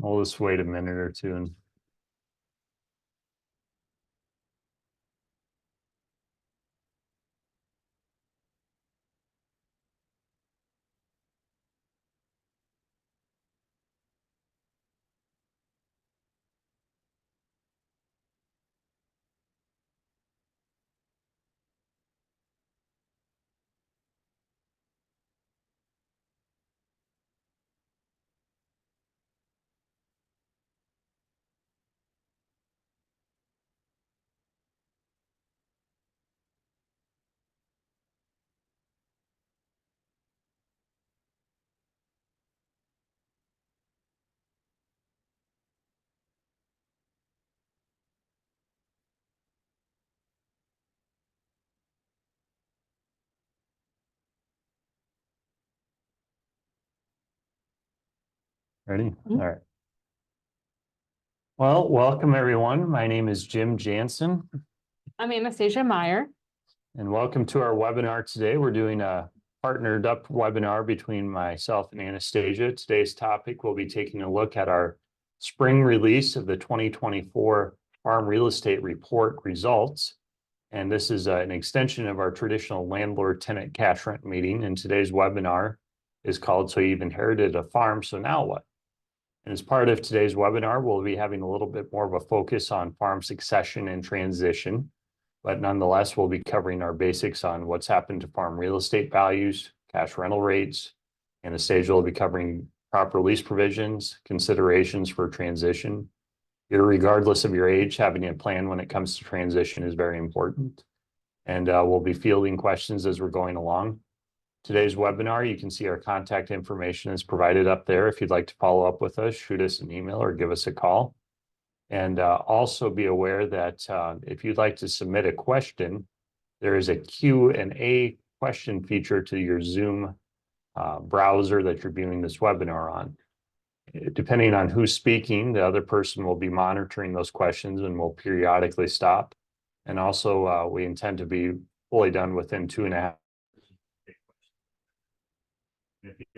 I'll just wait a minute or two and ready? All right. Well, welcome everyone. My name is Jim Jansen. I'm Anastasia Meyer. And welcome to our webinar today. We're doing a partnered up webinar between myself and Anastasia. Today's topic, we'll be taking a look at our spring release of the 2024 Farm Real Estate Report results. And this is an extension of our traditional landlord tenant cash rent meeting. And today's webinar is called So You've Inherited a Farm, So Now What? And as part of today's webinar, we'll be having a little bit more of a focus on farm succession and transition. But nonetheless, we'll be covering our basics on what's happened to farm real estate values, cash rental rates. Anastasia will be covering proper lease provisions, considerations for transition. Regardless of your age, having a plan when it comes to transition is very important. And we'll be fielding questions as we're going along. Today's webinar, you can see our contact information is provided up there. If you'd like to follow up with us, shoot us an email or give us a call. And also be aware that if you'd like to submit a question, there is a Q&A question feature to your Zoom browser that you're viewing this webinar on. Depending on who's speaking, the other person will be monitoring those questions and will periodically stop. And also, we intend to be fully done within 2.5.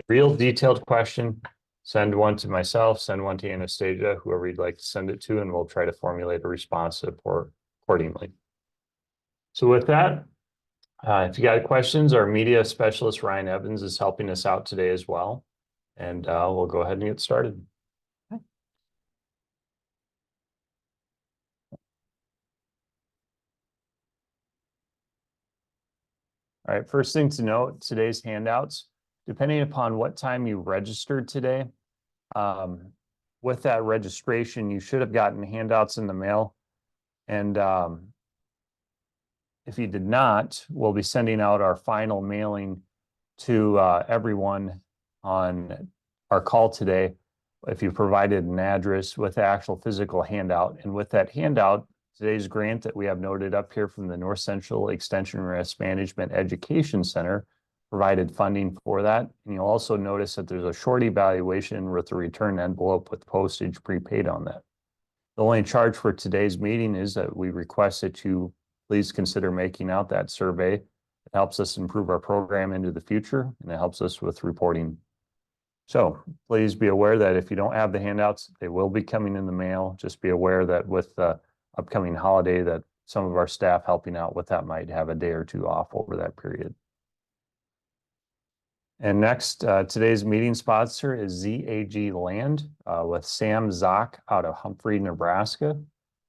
Real detailed question, send one to myself, send one to Anastasia, whoever you'd like to send it to, and we'll try to formulate a response accordingly. So with that, if you got questions, our media specialist, Ryan Evans, is helping us out today as well. And we'll go ahead and get started. Okay. All right, first thing to note, today's handouts, depending upon what time you registered today, with that registration, you should have gotten handouts in the mail. And if you did not, we'll be sending out our final mailing to everyone on our call today. If you provided an address with the actual physical handout, and with that handout, today's grant that we have noted up here from the North Central Extension Risk Management Education Center provided funding for that. And you'll also notice that there's a short evaluation with a return envelope with postage prepaid on that. The only charge for today's meeting is that we request that you please consider making out that survey. It helps us improve our program into the future, and it helps us with reporting. So please be aware that if you don't have the handouts, they will be coming in the mail. Just be aware that with the upcoming holiday that some of our staff helping out with that might have a day or two off over that period. And next, today's meeting sponsor is ZAG Land with Sam Zock out of Humphrey, Nebraska.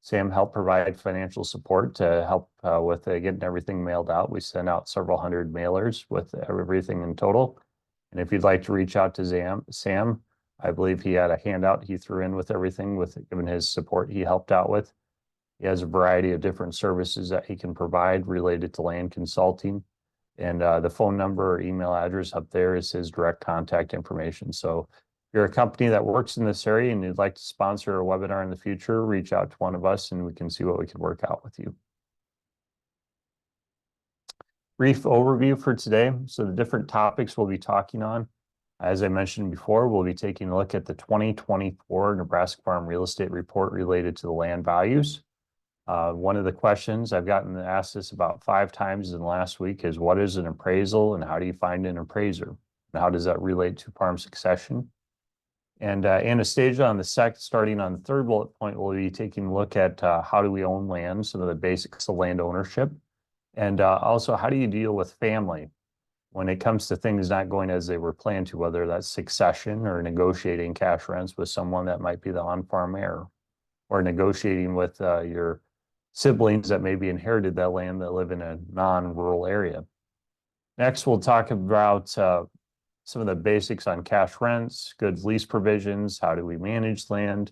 Sam helped provide financial support to help with getting everything mailed out. We sent out several hundred mailers with everything in total. And if you'd like to reach out to Sam, I believe he had a handout he threw in with everything, given his support he helped out with. He has a variety of different services that he can provide related to land consulting. And the phone number or email address up there is his direct contact information. So if you're a company that works in this area and you'd like to sponsor a webinar in the future, reach out to one of us and we can see what we can work out with you. Brief overview for today. So the different topics we'll be talking on. As I mentioned before, we'll be taking a look at the 2024 Nebraska Farm Real Estate Report related to the land values. One of the questions I've gotten asked this about 5 times in the last week is, what is an appraisal and how do you find an appraiser? And how does that relate to farm succession? And Anastasia on starting on the third bullet point, will be taking a look at how do we own land, some of the basics of land ownership, and also how do you deal with family when it comes to things not going as they were planned to, whether that's succession or negotiating cash rents with someone that might be the on-farm heir, or negotiating with your siblings that maybe inherited that land that live in a non-rural area. Next, we'll talk about some of the basics on cash rents, goods lease provisions, how do we manage land,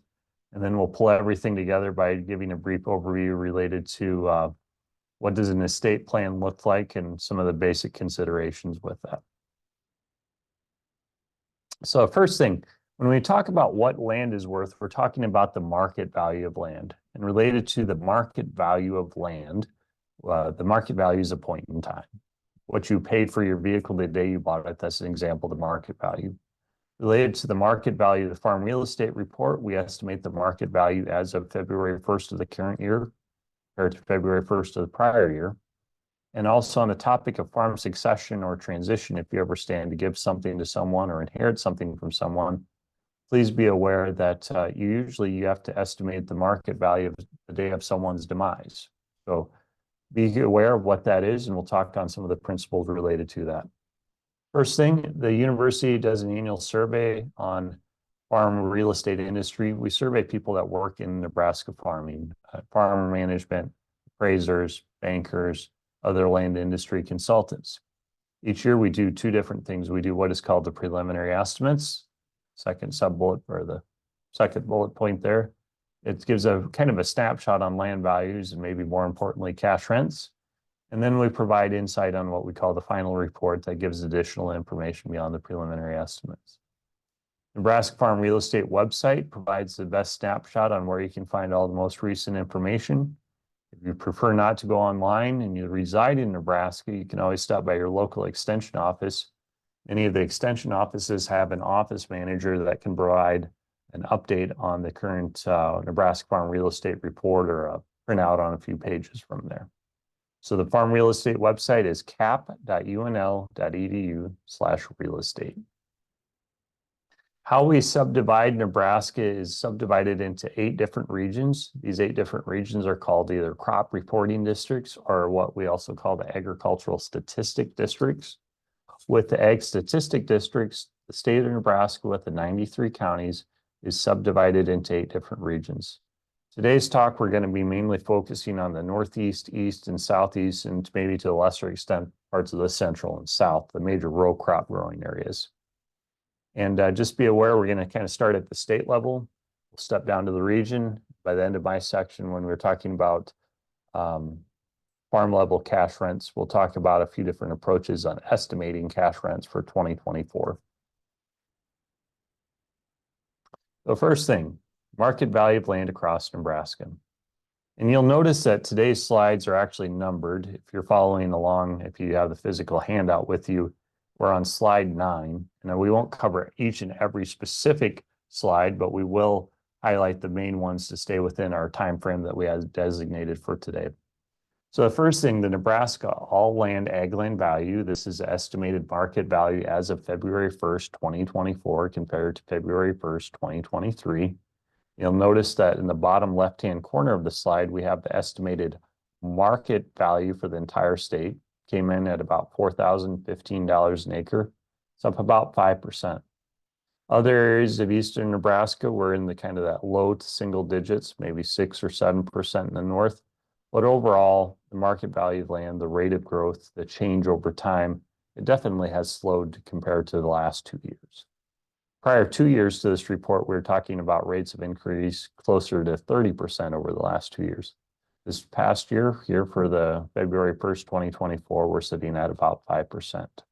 and then we'll pull everything together by giving a brief overview related to what does an estate plan look like and some of the basic considerations with that. So first thing, when we talk about what land is worth, we're talking about the market value of land. And related to the market value of land, the market value is a point in time. What you paid for your vehicle the day you bought it, that's an example of the market value. Related to the market value of the farm real estate report, we estimate the market value as of February 1st of the current year compared to February 1st of the prior year. And also on the topic of farm succession or transition, if you ever stand to give something to someone or inherit something from someone, please be aware that you have to estimate the market value of the day of someone's demise. So be aware of what that is, and we'll talk on some of the principles related to that. First thing, the university does an annual survey on farm real estate industry. We survey people that work in Nebraska farming, farm management, appraisers, bankers, other land industry consultants. Each year we do two different things. We do what is called the preliminary estimates, second sub-bullet or the second bullet point there. It gives a kind of a snapshot on land values and maybe more importantly, cash rents. And then we provide insight on what we call the final report that gives additional information beyond the preliminary estimates. Nebraska Farm Real Estate website provides the best snapshot on where you can find all the most recent information. If you prefer not to go online and you reside in Nebraska, you can always stop by your local extension office. Many of the extension offices have an office manager that can provide an update on the current Nebraska Farm Real Estate report or a printout on a few pages from there. So the Farm Real Estate website is cap.unl.edu/real estate. How we subdivide Nebraska is subdivided into 8 different regions. These 8 different regions are called either crop reporting districts or what we also call the agricultural statistic districts. With the ag statistic districts, the state of Nebraska with the 93 counties is subdivided into 8 different regions. Today's talk, we're going to be mainly focusing on the Northeast, East, and Southeast, and maybe to a lesser extent, parts of the Central and South, the major row crop growing areas. And just be aware, we're going to kind of start at the state level. We'll step down to the region. By the end of my section, when we're talking about farm level cash rents, we'll talk about a few different approaches on estimating cash rents for 2024. So first thing, market value of land across Nebraska. And you'll notice that today's slides are actually numbered. If you're following along, if you have the physical handout with you, we're on slide 9. And we won't cover each and every specific slide, but we will highlight the main ones to stay within our time frame that we have designated for today. So the first thing, the Nebraska all land ag land value. This is the estimated market value as of February 1st, 2024 compared to February 1st, 2023. You'll notice that in the bottom left-hand corner of the slide, we have the estimated market value for the entire state. Came in at about $4,015 an acre. It's up about 5%. Other areas of eastern Nebraska were in the kind of that low to single digits, maybe 6 or 7% in the north. But overall, the market value of land, the rate of growth, the change over time, it definitely has slowed compared to the last 2 years. Prior 2 years to this report, we were talking about rates of increase closer to 30% over the last 2 years. This past year, here for the February 1st, 2024, we're sitting at about 5%.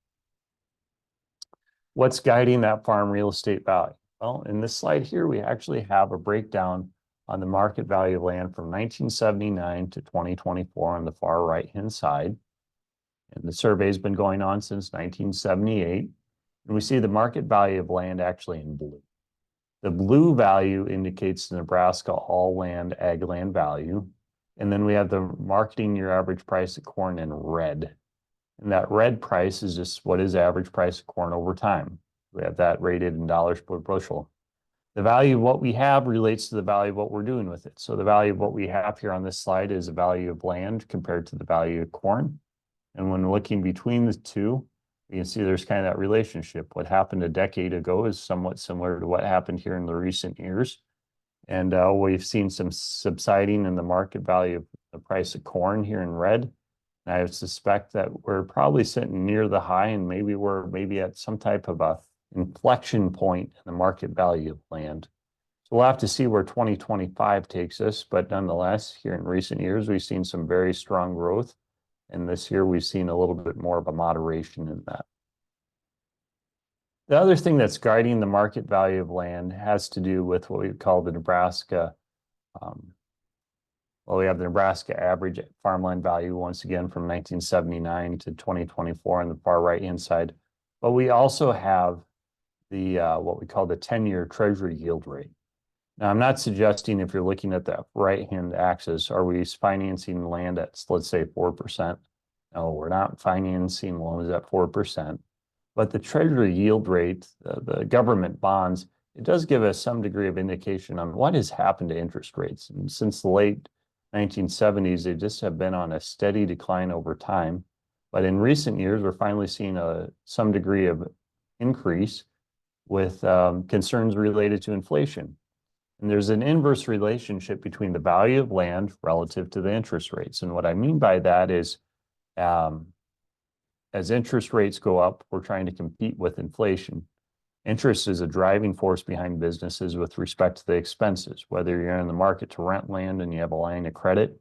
What's guiding that farm real estate value? Well, in this slide here, we actually have a breakdown on the market value of land from 1979 to 2024 on the far right-hand side. And the survey has been going on since 1978. And we see the market value of land actually in blue. The blue value indicates the Nebraska all land ag land value. And then we have the marketing year average price of corn in red. And that red price is just what is average price of corn over time. We have that rated in dollars per bushel. The value of what we have relates to the value of what we're doing with it. So the value of what we have here on this slide is the value of land compared to the value of corn. And when looking between the two, you can see there's kind of that relationship. What happened a decade ago is somewhat similar to what happened here in the recent years. And we've seen some subsiding in the market value of the price of corn here in red. And I would suspect that we're probably sitting near the high, and maybe we're at some type of a inflection point in the market value of land. So we'll have to see where 2025 takes us. But nonetheless, here in recent years, we've seen some very strong growth. And this year, we've seen a little bit more of a moderation in that. The other thing that's guiding the market value of land has to do with what we call the Nebraska. We have the Nebraska average farmland value once again from 1979 to 2024 on the far right-hand side. But we also have the what we call the 10-year Treasury yield rate. Now, I'm not suggesting if you're looking at that right-hand axis, are we financing land at, let's say, 4%? No, we're not financing loans at 4%. But the Treasury yield rate, the government bonds, it does give us some degree of indication on what has happened to interest rates. And since the late 1970s, they just have been on a steady decline over time. But in recent years, we're finally seeing some degree of increase with concerns related to inflation. And there's an inverse relationship between the value of land relative to the interest rates. And what I mean by that is, as interest rates go up, we're trying to compete with inflation. Interest is a driving force behind businesses with respect to the expenses. Whether you're in the market to rent land and you have a line of credit,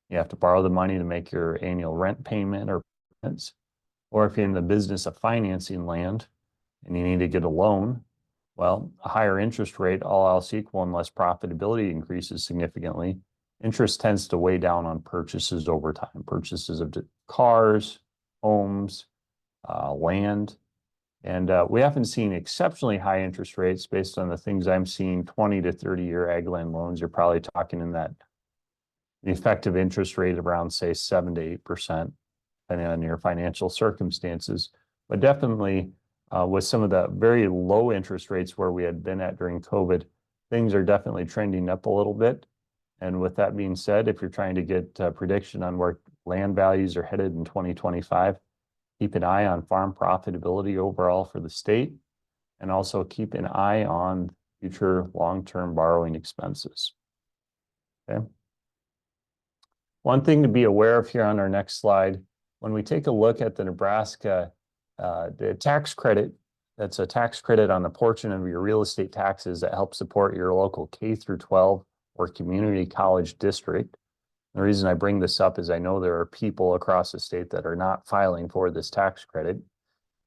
you have to borrow the money to make your annual rent payment or payments. Or if you're in the business of financing land and you need to get a loan, well, a higher interest rate, all else equal, unless profitability increases significantly, interest tends to weigh down on purchases over time. Purchases of cars, homes, land. And we haven't seen exceptionally high interest rates based on the things I'm seeing. 20 to 30-year ag land loans, you're probably talking in that the effective interest rate around, say, 7 to 8%, depending on your financial circumstances. But definitely with some of the very low interest rates where we had been at during COVID, things are definitely trending up a little bit. And with that being said, if you're trying to get a prediction on where land values are headed in 2025, keep an eye on farm profitability overall for the state, and also keep an eye on future long-term borrowing expenses. Okay. One thing to be aware of here on our next slide, when we take a look at the Nebraska the tax credit, that's a tax credit on a portion of your real estate taxes that helps support your local K through 12 or community college district. The reason I bring this up is I know there are people across the state that are not filing for this tax credit.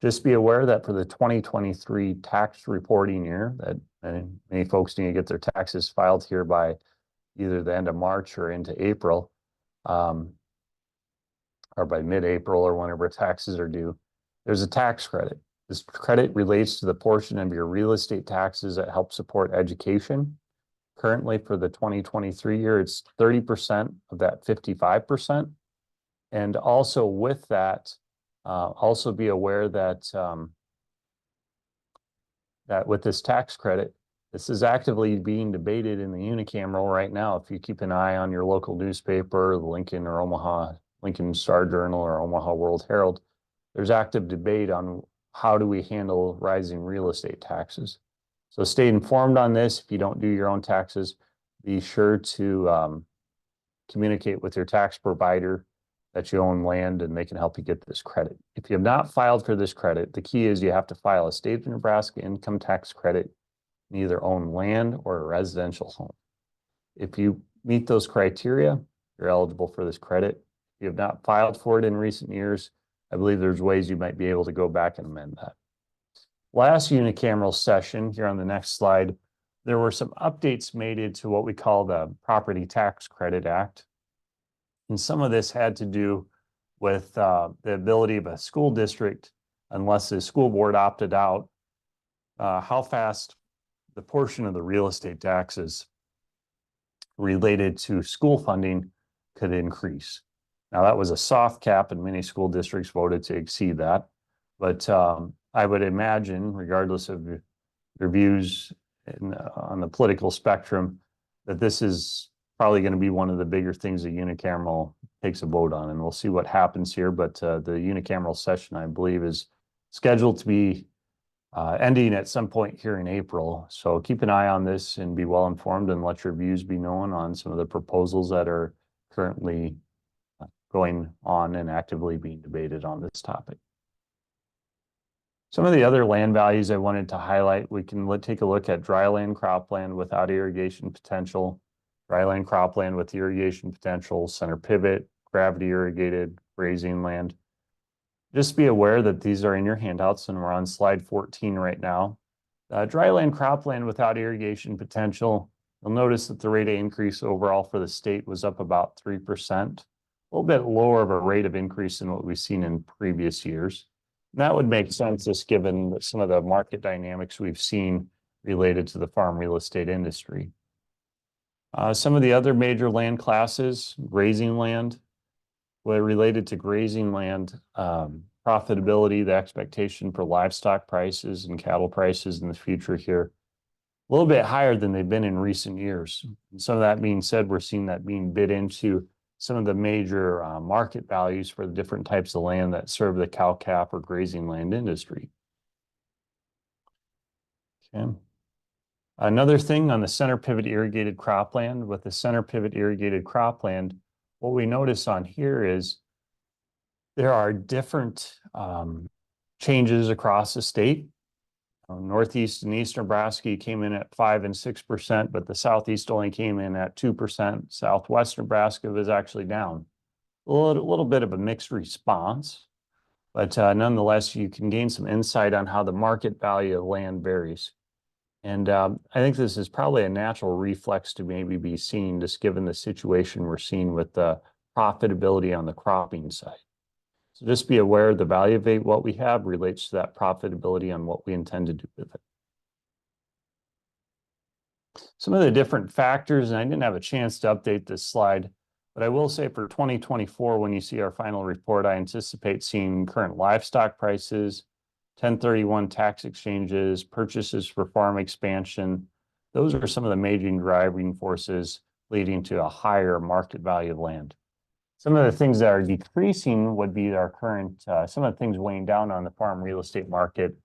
Just be aware that for the 2023 tax reporting year, that many folks need to get their taxes filed here by either the end of March or into April, or by mid-April or whenever taxes are due. There's a tax credit. This credit relates to the portion of your real estate taxes that help support education. Currently for the 2023 year, it's 30% of that 55%. And also with that, also be aware that, that with this tax credit, this is actively being debated in the unicameral right now. If you keep an eye on your local newspaper, the Lincoln or Omaha, Lincoln Star Journal or Omaha World Herald, there's active debate on how do we handle rising real estate taxes. So stay informed on this. If you don't do your own taxes, be sure to communicate with your tax provider that you own land and they can help you get this credit. If you have not filed for this credit, the key is you have to file a state of Nebraska income tax credit and either own land or a residential home. If you meet those criteria, you're eligible for this credit. If you have not filed for it in recent years, I believe there's ways you might be able to go back and amend that. Last unicameral session here on the next slide, there were some updates made to what we call the Property Tax Credit Act. And some of this had to do with the ability of a school district, unless the school board opted out, how fast the portion of the real estate taxes related to school funding could increase. Now that was a soft cap and many school districts voted to exceed that. But I would imagine, regardless of your views on the political spectrum, that this is probably going to be one of the bigger things that unicameral takes a vote on, and we'll see what happens here. But the unicameral session, I believe, is scheduled to be ending at some point here in April. So keep an eye on this and be well informed, and let your views be known on some of the proposals that are currently going on and actively being debated on this topic. Some of the other land values I wanted to highlight, we can take a look at dryland cropland without irrigation potential, dryland cropland with irrigation potential, center pivot, gravity irrigated, grazing land. Just be aware that these are in your handouts, and we're on slide 14 right now. Dryland cropland without irrigation potential, you'll notice that the rate of increase overall for the state was up about 3%, a little bit lower of a rate of increase than what we've seen in previous years. And that would make sense just given some of the market dynamics we've seen related to the farm real estate industry. Some of the other major land classes, grazing land, related to grazing land, profitability, the expectation for livestock prices and cattle prices in the future here, a little bit higher than they've been in recent years. And some of that being said, we're seeing that being bid into some of the major market values for the different types of land that serve the cow-calf or grazing land industry. Okay. Another thing on the center pivot irrigated cropland, with the center pivot irrigated cropland, what we notice on here is there are different changes across the state. Northeast and East Nebraska came in at 5% and 6%, but the Southeast only came in at 2%. Southwest Nebraska was actually down. A little bit of a mixed response, but nonetheless, you can gain some insight on how the market value of land varies. And I think this is probably a natural reflex to maybe be seen, just given the situation we're seeing with the profitability on the cropping side. So just be aware the value of what we have relates to that profitability on what we intend to do with it. Some of the different factors, and I didn't have a chance to update this slide, but I will say for 2024, when you see our final report, I anticipate seeing current livestock prices, 1031 tax exchanges, purchases for farm expansion. Those are some of the major driving forces leading to a higher market value of land. Some of the things that are decreasing would be our current, some of the things weighing down on the farm real estate market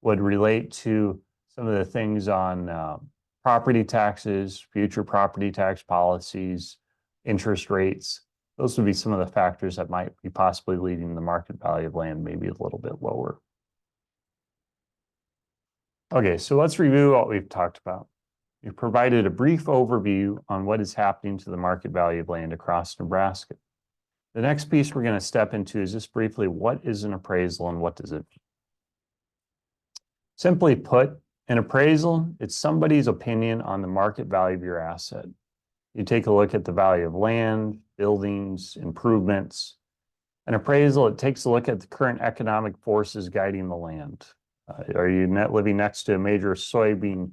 would relate to some of the things on property taxes, future property tax policies, interest rates. Those would be some of the factors that might be possibly leading the market value of land maybe a little bit lower. Okay, so let's review what we've talked about. We've provided a brief overview on what is happening to the market value of land across Nebraska. The next piece we're going to step into is just briefly, what is an appraisal and what does it mean? Simply put, an appraisal, it's somebody's opinion on the market value of your asset. You take a look at the value of land, buildings, improvements. An appraisal, it takes a look at the current economic forces guiding the land. Are you living next to a major soybean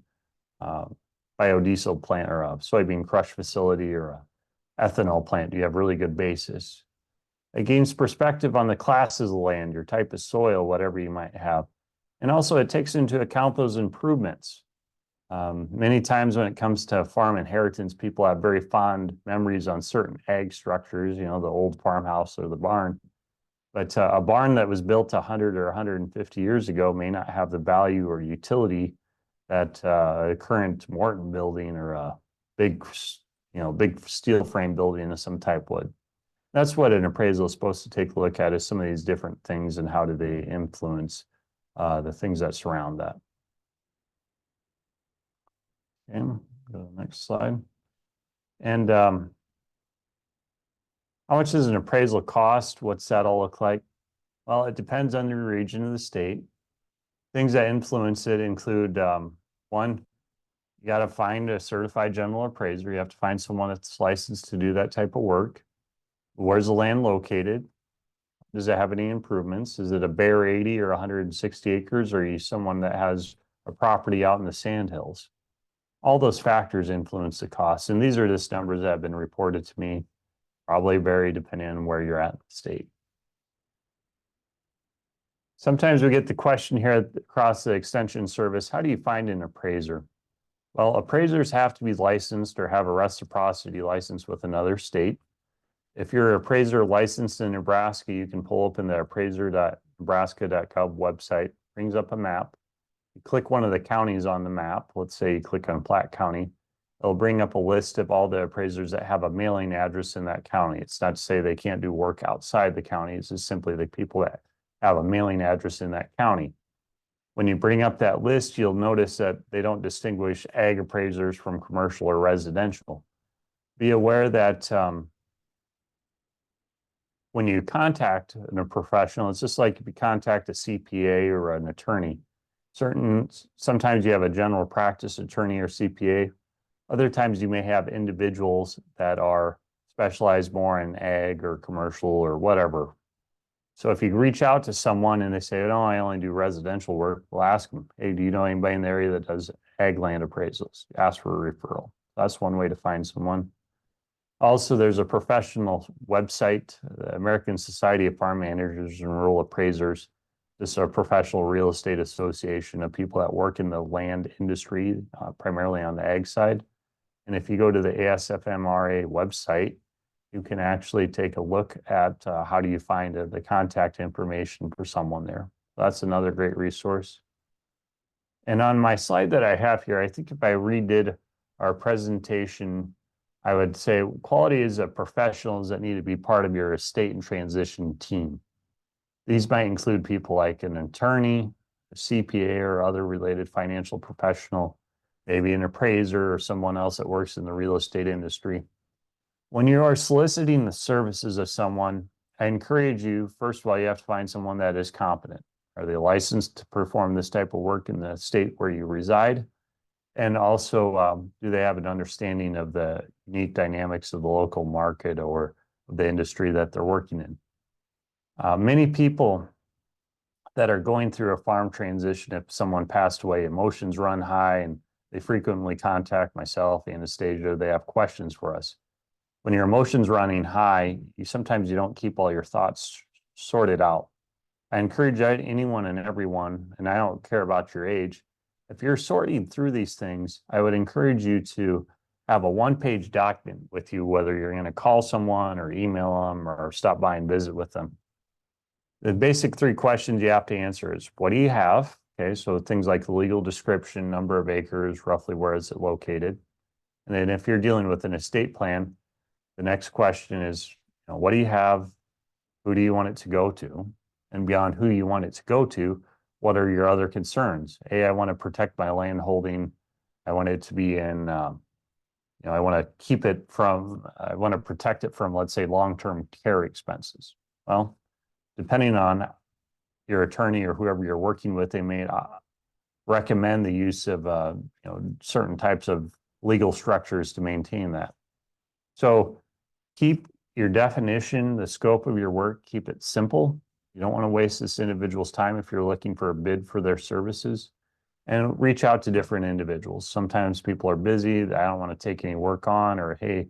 biodiesel plant or a soybean crush facility or a ethanol plant? Do you have really good basis? It gains perspective on the classes of land, your type of soil, whatever you might have. And also it takes into account those improvements. Many times when it comes to farm inheritance, people have very fond memories on certain ag structures, you know, the old farmhouse or the barn. But a barn that was built 100 or 150 years ago may not have the value or utility that a current Morton building or a big steel frame building of some type would. That's what an appraisal is supposed to take a look at, is some of these different things and how do they influence the things that surround that. Okay, go to the next slide. And how much does an appraisal cost? What's that all look like? Well, it depends on the region of the state. Things that influence it include, one, you got to find a certified general appraiser. You have to find someone that's licensed to do that type of work. Where's the land located? Does it have any improvements? Is it a bare 80 or 160 acres? Or are you someone that has a property out in the sandhills? All those factors influence the cost. And these are just numbers that have been reported to me, probably vary depending on where you're at in the state. Sometimes we get the question here across the extension service, how do you find an appraiser? Well, appraisers have to be licensed or have a reciprocity license with another state. If you're an appraiser licensed in Nebraska, you can pull up in the appraiser.nebraska.gov website, brings up a map. You click one of the counties on the map. Let's say you click on Platte County. It'll bring up a list of all the appraisers that have a mailing address in that county. It's not to say they can't do work outside the county. It's just simply the people that have a mailing address in that county. When you bring up that list, you'll notice that they don't distinguish ag appraisers from commercial or residential. Be aware that when you contact a professional, it's just like if you contact a CPA or an attorney. Sometimes you have a general practice attorney or CPA. Other times you may have individuals that are specialized more in ag or commercial or whatever. So if you reach out to someone and they say, "No, I only do residential work," we'll ask them, "Hey, do you know anybody in the area that does ag land appraisals?" Ask for a referral. That's one way to find someone. Also, there's a professional website, the American Society of Farm Managers and Rural Appraisers. This is a professional real estate association of people that work in the land industry, primarily on the ag side. And if you go to the ASFMRA website, you can actually take a look at how do you find the contact information for someone there. That's another great resource. And on my slide that I have here, I think if I redid our presentation, I would say qualities of professionals that need to be part of your estate and transition team. These might include people like an attorney, a CPA, or other related financial professional, maybe an appraiser or someone else that works in the real estate industry. When you are soliciting the services of someone, I encourage you, first of all, you have to find someone that is competent. Are they licensed to perform this type of work in the state where you reside? And also, do they have an understanding of the unique dynamics of the local market or the industry that they're working in? Many people that are going through a farm transition, if someone passed away, emotions run high, and they frequently contact myself, Anastasia, they have questions for us. When your emotions running high, sometimes you don't keep all your thoughts sorted out. I encourage anyone and everyone, and I don't care about your age, if you're sorting through these things, I would encourage you to have a one-page document with you, whether you're going to call someone or email them or stop by and visit with them. The basic three questions you have to answer is, what do you have? Okay, so things like the legal description, number of acres, roughly where is it located? And then if you're dealing with an estate plan, the next question is, what do you have? Who do you want it to go to? And beyond who you want it to go to, what are your other concerns? I want to protect my land holding. I want it to be in, I want to keep it from, I want to protect it from, let's say, long-term care expenses. Well, depending on your attorney or whoever you're working with, they may recommend the use of, certain types of legal structures to maintain that. So keep your definition, the scope of your work, keep it simple. You don't want to waste this individual's time if you're looking for a bid for their services, and reach out to different individuals. Sometimes people are busy. I don't want to take any work on, or, hey,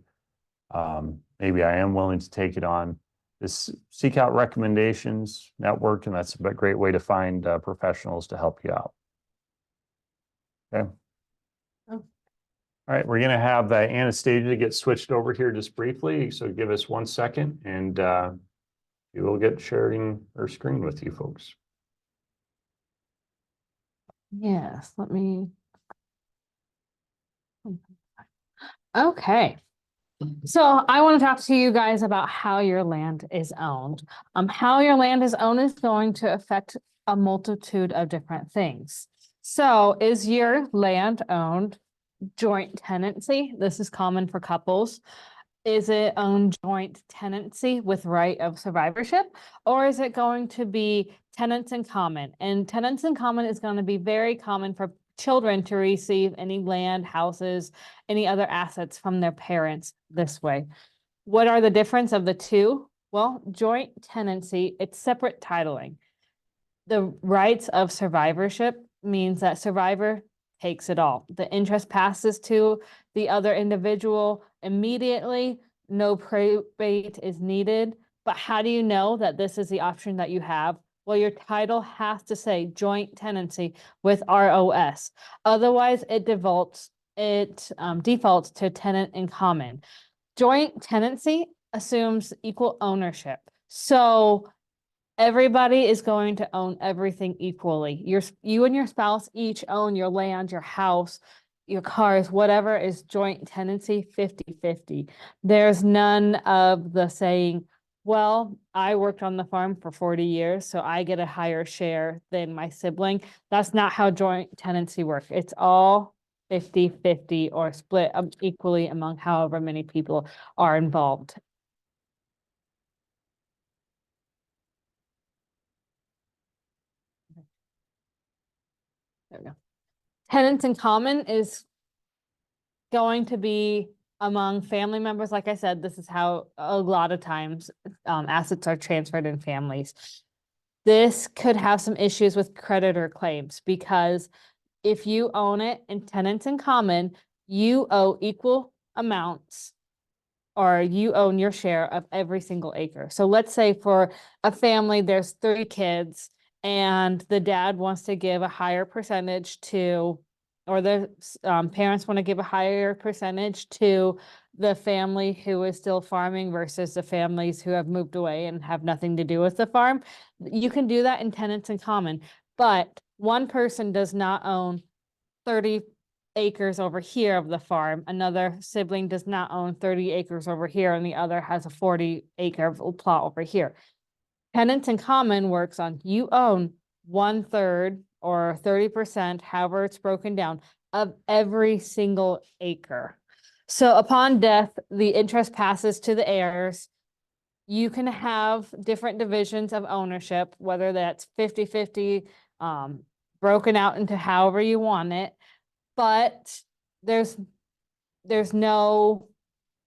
maybe I am willing to take it on. Just seek out recommendations, network, and that's a great way to find professionals to help you out. Okay. Oh. All right, we're going to have Anastasia get switched over here just briefly. So give us 1 second, and we will get sharing our screen with you folks. Yes, let me. Okay. So I want to talk to you guys about how your land is owned. How your land is owned is going to affect a multitude of different things. So is your land owned joint tenancy? This is common for couples. Is it owned joint tenancy with right of survivorship, or is it going to be tenants in common? And tenants in common is going to be very common for children to receive any land, houses, any other assets from their parents this way. What are the difference of the two? Well, joint tenancy, it's separate titling. The rights of survivorship means that survivor takes it all. The interest passes to the other individual immediately. No probate is needed. But how do you know that this is the option that you have? Well, your title has to say joint tenancy with ROS. Otherwise, it defaults it defaults to tenant in common. Joint tenancy assumes equal ownership. So everybody is going to own everything equally. You and your spouse each own your land, your house, your cars, whatever is joint tenancy 50-50. There's none of the saying, well, I worked on the farm for 40 years, so I get a higher share than my sibling. That's not how joint tenancy works. It's all 50-50 or split equally among however many people are involved. There we go. Tenants in common is going to be among family members. Like I said, this is how a lot of times assets are transferred in families. This could have some issues with creditor claims because if you own it in tenants in common, you owe equal amounts or you own your share of every single acre. So let's say for a family, there's 3 kids and the dad wants to give a higher percentage to, or the parents want to give a higher percentage to the family who is still farming versus the families who have moved away and have nothing to do with the farm. You can do that in tenants in common, but one person does not own 30 acres over here of the farm. Another sibling does not own 30 acres over here, and the other has a 40-acre plot over here. Tenants in common works on you own 1/3 or 30%, however it's broken down, of every single acre. So upon death, the interest passes to the heirs. You can have different divisions of ownership, whether that's 50-50, broken out into however you want it. But there's no,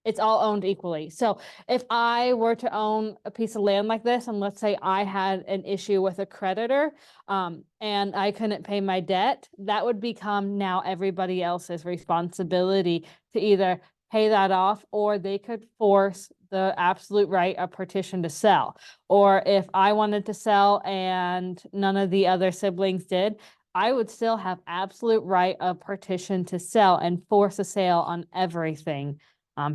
it's all owned equally. So if I were to own a piece of land like this, and let's say I had an issue with a creditor, and I couldn't pay my debt, that would become now everybody else's responsibility to either pay that off, or they could force the absolute right of partition to sell. Or if I wanted to sell and none of the other siblings did, I would still have absolute right of partition to sell and force a sale on everything,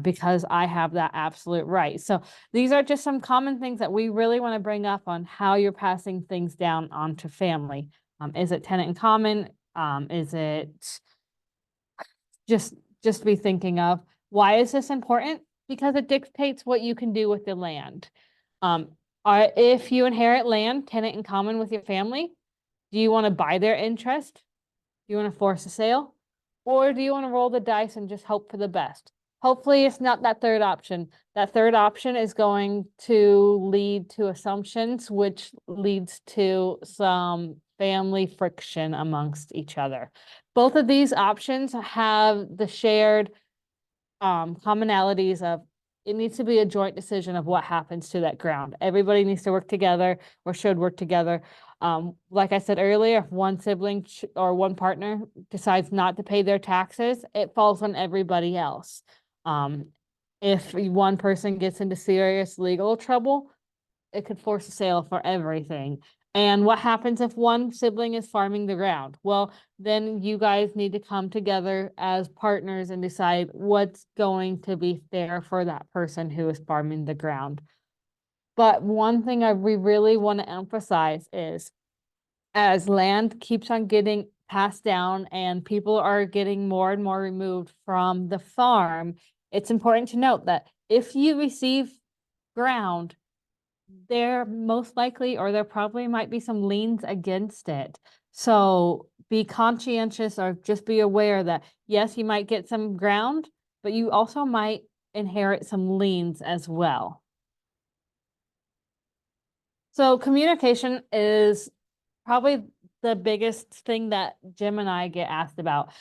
because I have that absolute right. So these are just some common things that we really want to bring up on how you're passing things down onto family. Is it tenant in common? Is it just be thinking of, why is this important? Because it dictates what you can do with the land. If you inherit land, tenant in common with your family, do you want to buy their interest? Do you want to force a sale? Or do you want to roll the dice and just hope for the best? Hopefully it's not that third option. That third option is going to lead to assumptions, which leads to some family friction amongst each other. Both of these options have the shared commonalities of it needs to be a joint decision of what happens to that ground. Everybody needs to work together or should work together. Like I said earlier, if one sibling or one partner decides not to pay their taxes, it falls on everybody else. If one person gets into serious legal trouble, it could force a sale for everything. And what happens if one sibling is farming the ground? Well, then you guys need to come together as partners and decide what's going to be fair for that person who is farming the ground. But one thing we really want to emphasize is as land keeps on getting passed down and people are getting more and more removed from the farm, it's important to note that if you receive ground, there most likely, or there probably might be some liens against it. So be conscientious or just be aware that yes, you might get some ground, but you also might inherit some liens as well. So communication is probably the biggest thing that Jim and I get asked about.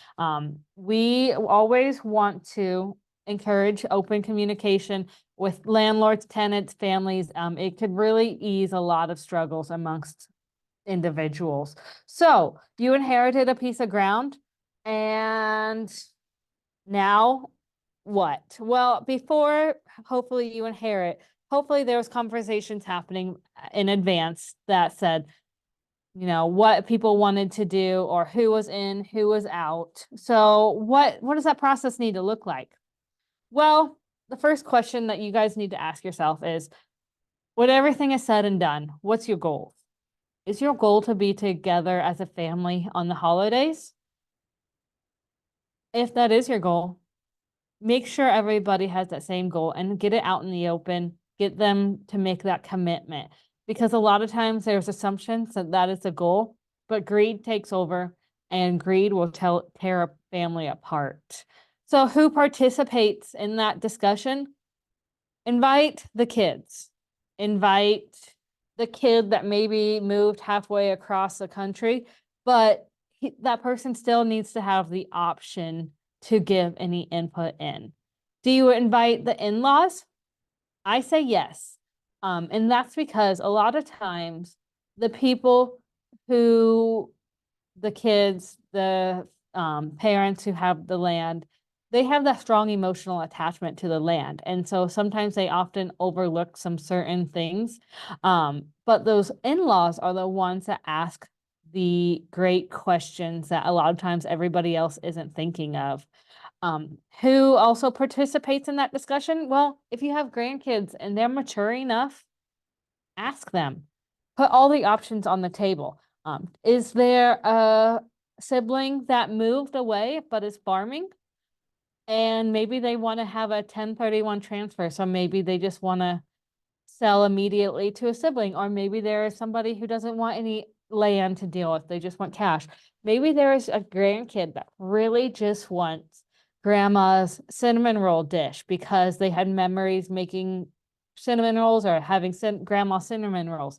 We always want to encourage open communication with landlords, tenants, families. It could really ease a lot of struggles amongst individuals. So you inherited a piece of ground, and now what? Well, before hopefully you inherit, hopefully there was conversations happening in advance that said, you know, what people wanted to do or who was in, who was out. So what does that process need to look like? Well, the first question that you guys need to ask yourself is, when everything is said and done, what's your goal? Is your goal to be together as a family on the holidays? If that is your goal, make sure everybody has that same goal and get it out in the open, get them to make that commitment. Because a lot of times there's assumptions that that is the goal, but greed takes over and greed will tear a family apart. So who participates in that discussion? Invite the kids. Invite the kid that maybe moved halfway across the country, but that person still needs to have the option to give any input in. Do you invite the in-laws? I say yes. And that's because a lot of times the people who, the kids, the parents who have the land, they have that strong emotional attachment to the land. And so sometimes they often overlook some certain things. But those in-laws are the ones that ask the great questions that a lot of times everybody else isn't thinking of. Who also participates in that discussion? Well, if you have grandkids and they're mature enough, ask them. Put all the options on the table. Is there a sibling that moved away but is farming? And maybe they want to have a 1031 transfer. So maybe they just want to sell immediately to a sibling, or maybe there is somebody who doesn't want any land to deal with. They just want cash. Maybe there is a grandkid that really just wants grandma's cinnamon roll dish because they had memories making cinnamon rolls or having grandma cinnamon rolls.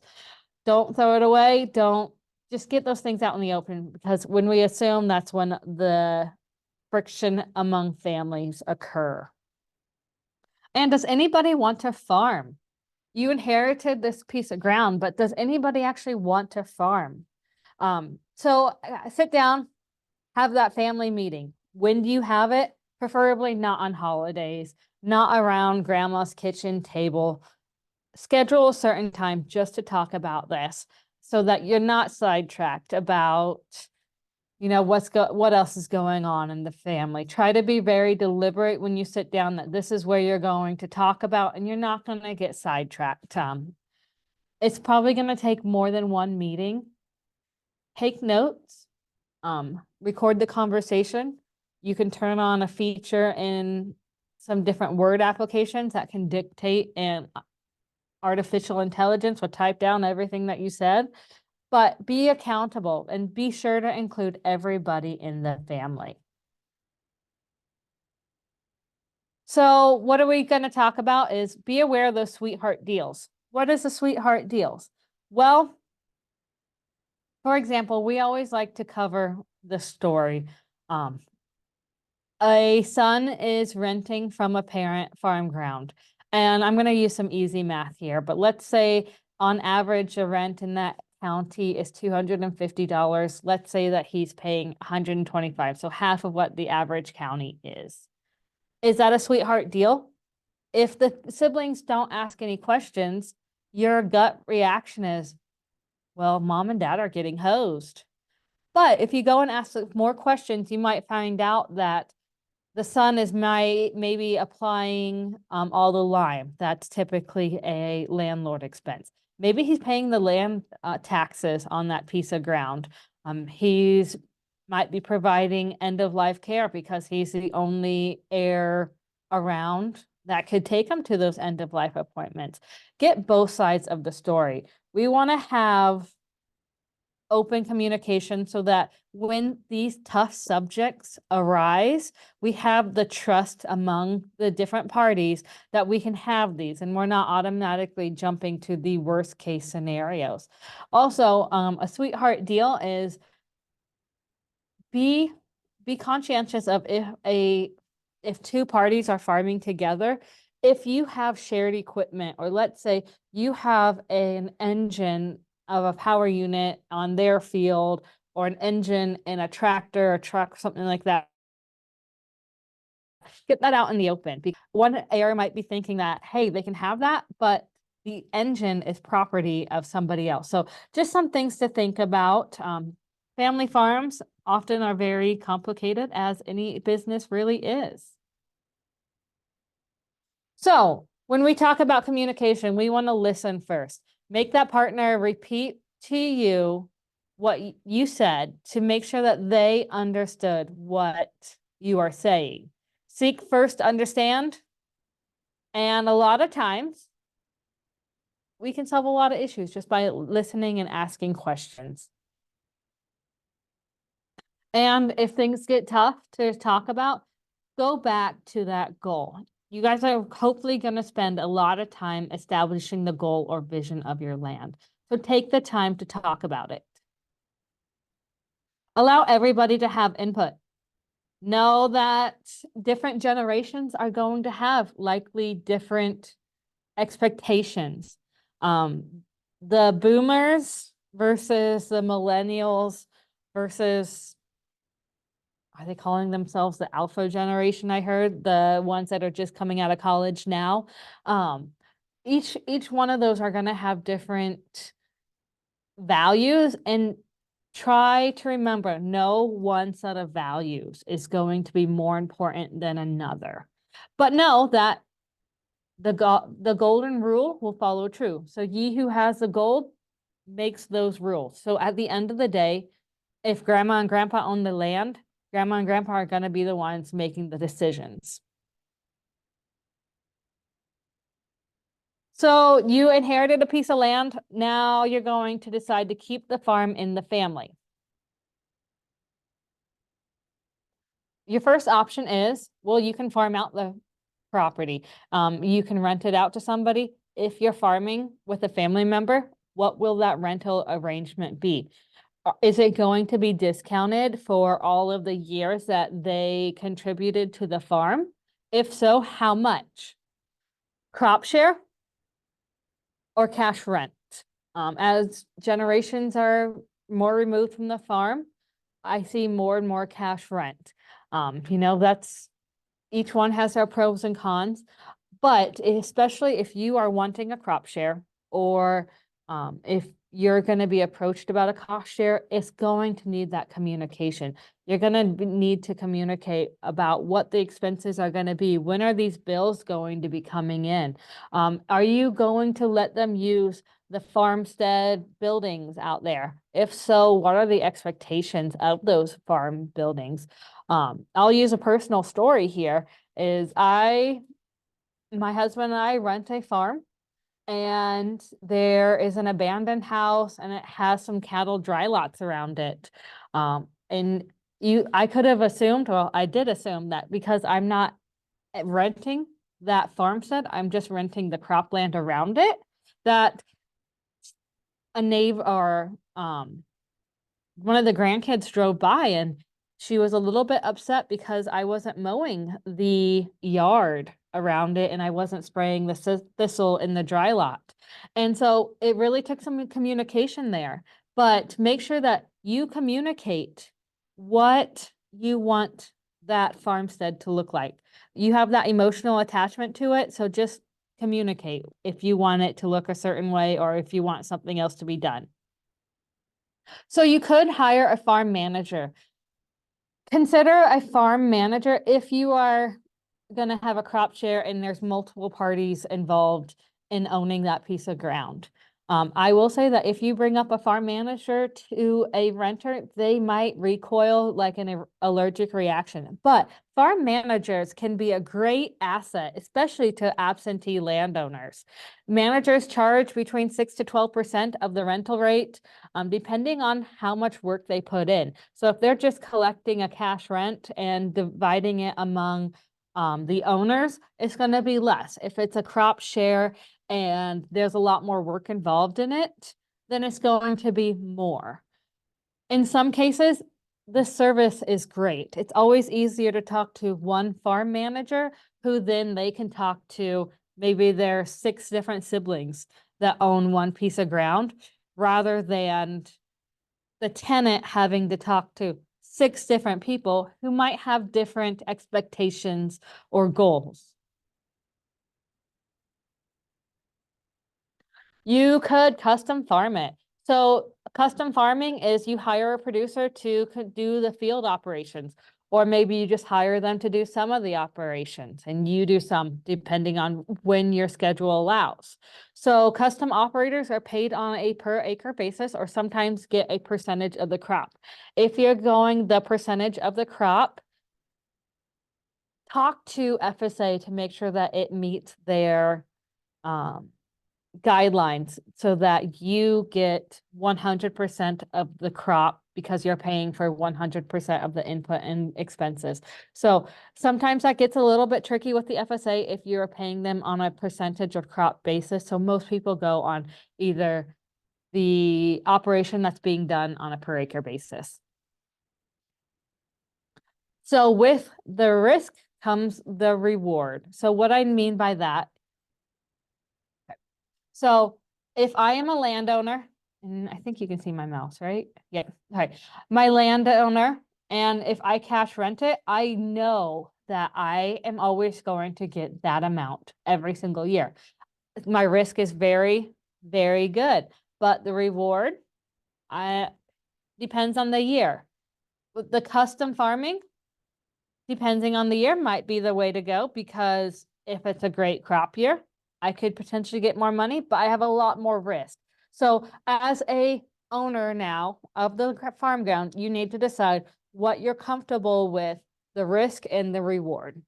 Don't throw it away. Don't just get those things out in the open, because when we assume, that's when the friction among families occur. And does anybody want to farm? You inherited this piece of ground, but does anybody actually want to farm? So sit down, have that family meeting. When do you have it? Preferably not on holidays, not around grandma's kitchen table. Schedule a certain time just to talk about this so that you're not sidetracked about, you know, what else is going on in the family. Try to be very deliberate when you sit down that this is where you're going to talk about, and you're not going to get sidetracked. It's probably going to take more than one meeting. Take notes, record the conversation. You can turn on a feature in some different word applications that can dictate, and artificial intelligence will type down everything that you said. But be accountable and be sure to include everybody in the family. So what are we going to talk about is be aware of those sweetheart deals. What is a sweetheart deals? Well, for example, we always like to cover the story. A son is renting from a parent farm ground. And I'm going to use some easy math here, but let's say on average, a rent in that county is $250. Let's say that he's paying $125, so half of what the average county is. Is that a sweetheart deal? If the siblings don't ask any questions, your gut reaction is, well, mom and dad are getting hosed. But if you go and ask more questions, you might find out that the son is maybe applying all the lime. That's typically a landlord expense. Maybe he's paying the land taxes on that piece of ground. He's might be providing end-of-life care because he's the only heir around that could take him to those end-of-life appointments. Get both sides of the story. We want to have open communication so that when these tough subjects arise, we have the trust among the different parties that we can have these, and we're not automatically jumping to the worst case scenarios. Also, a sweetheart deal is be conscientious of if two parties are farming together, if you have shared equipment, or let's say you have an engine of a power unit on their field, or an engine in a tractor or truck, something like that, get that out in the open. One area might be thinking that, hey, they can have that, but the engine is property of somebody else. So just some things to think about. Family farms often are very complicated, as any business really is. So when we talk about communication, we want to listen first. Make that partner repeat to you what you said to make sure that they understood what you are saying. Seek first to understand. And a lot of times we can solve a lot of issues just by listening and asking questions. And if things get tough to talk about, go back to that goal. You guys are hopefully going to spend a lot of time establishing the goal or vision of your land. So take the time to talk about it. Allow everybody to have input. Know that different generations are going to have likely different expectations. The boomers versus the millennials versus, are they calling themselves the alpha generation? I heard the ones that are just coming out of college now. Each one of those are going to have different values, and try to remember no one set of values is going to be more important than another. But know that the golden rule will follow true. So ye who has the gold makes those rules. So at the end of the day, if grandma and grandpa own the land, grandma and grandpa are going to be the ones making the decisions. So you inherited a piece of land. Now you're going to decide to keep the farm in the family. Your first option is, well, you can farm out the property. You can rent it out to somebody. If you're farming with a family member, what will that rental arrangement be? Is it going to be discounted for all of the years that they contributed to the farm? If so, how much? Crop share or cash rent? As generations are more removed from the farm, I see more and more cash rent. That's, each one has their pros and cons, but especially if you are wanting a crop share, or if you're going to be approached about a cost share, it's going to need that communication. You're going to need to communicate about what the expenses are going to be. When are these bills going to be coming in? Are you going to let them use the farmstead buildings out there? If so, what are the expectations of those farm buildings? I'll use a personal story here. My husband and I rent a farm, and there is an abandoned house, and it has some cattle dry lots around it. I could have assumed, well, I did assume that because I'm not renting that farmstead, I'm just renting the cropland around it, that a neighbor or one of the grandkids drove by, and she was a little bit upset because I wasn't mowing the yard around it and I wasn't spraying the thistle in the dry lot. And so it really took some communication there. But make sure that you communicate what you want that farmstead to look like. You have that emotional attachment to it, so just communicate if you want it to look a certain way or if you want something else to be done. So you could hire a farm manager. Consider a farm manager if you are going to have a crop share and there's multiple parties involved in owning that piece of ground. I will say that if you bring up a farm manager to a renter, they might recoil like an allergic reaction. But farm managers can be a great asset, especially to absentee landowners. Managers charge between 6 to 12% of the rental rate, depending on how much work they put in. So if they're just collecting a cash rent and dividing it among the owners, it's going to be less. If it's a crop share and there's a lot more work involved in it, then it's going to be more. In some cases, the service is great. It's always easier to talk to one farm manager who then they can talk to maybe their 6 different siblings that own one piece of ground, rather than the tenant having to talk to 6 different people who might have different expectations or goals. You could custom farm it. So custom farming is you hire a producer to do the field operations, or maybe you just hire them to do some of the operations and you do some depending on when your schedule allows. So custom operators are paid on a per acre basis or sometimes get a percentage of the crop. If you're going the percentage of the crop, talk to FSA to make sure that it meets their guidelines so that you get 100% of the crop because you're paying for 100% of the input and expenses. So sometimes that gets a little bit tricky with the FSA if you're paying them on a percentage of crop basis. So most people go on either the operation that's being done on a per acre basis. So with the risk comes the reward. So what I mean by that, so if I am a landowner, and I think you can see my mouse, right? Yeah, okay. My landowner, and if I cash rent it, I know that I am always going to get that amount every single year. My risk is very, very good, but the reward, depends on the year. With the custom farming, depending on the year, might be the way to go because if it's a great crop year, I could potentially get more money, but I have a lot more risk. So as a owner now of the farm ground, you need to decide what you're comfortable with, the risk and the reward.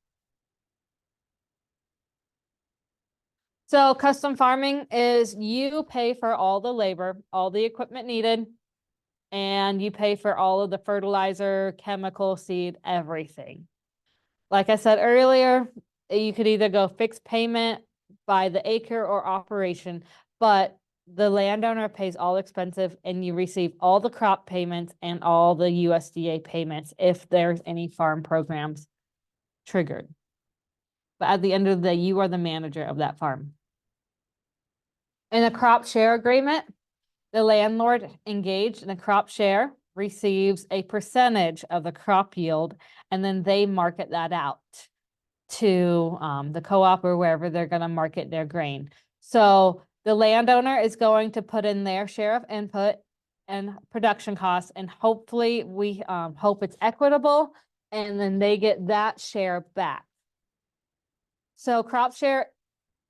So custom farming is you pay for all the labor, all the equipment needed, and you pay for all of the fertilizer, chemical, seed, everything. Like I said earlier, you could either go fixed payment by the acre or operation, but the landowner pays all expensive and you receive all the crop payments and all the USDA payments if there's any farm programs triggered. But at the end of the day, you are the manager of that farm. In a crop share agreement, the landlord engaged in a crop share receives a percentage of the crop yield, and then they market that out to the co-op or wherever they're going to market their grain. So the landowner is going to put in their share of input and production costs, and hopefully we hope it's equitable, and then they get that share back. So crop share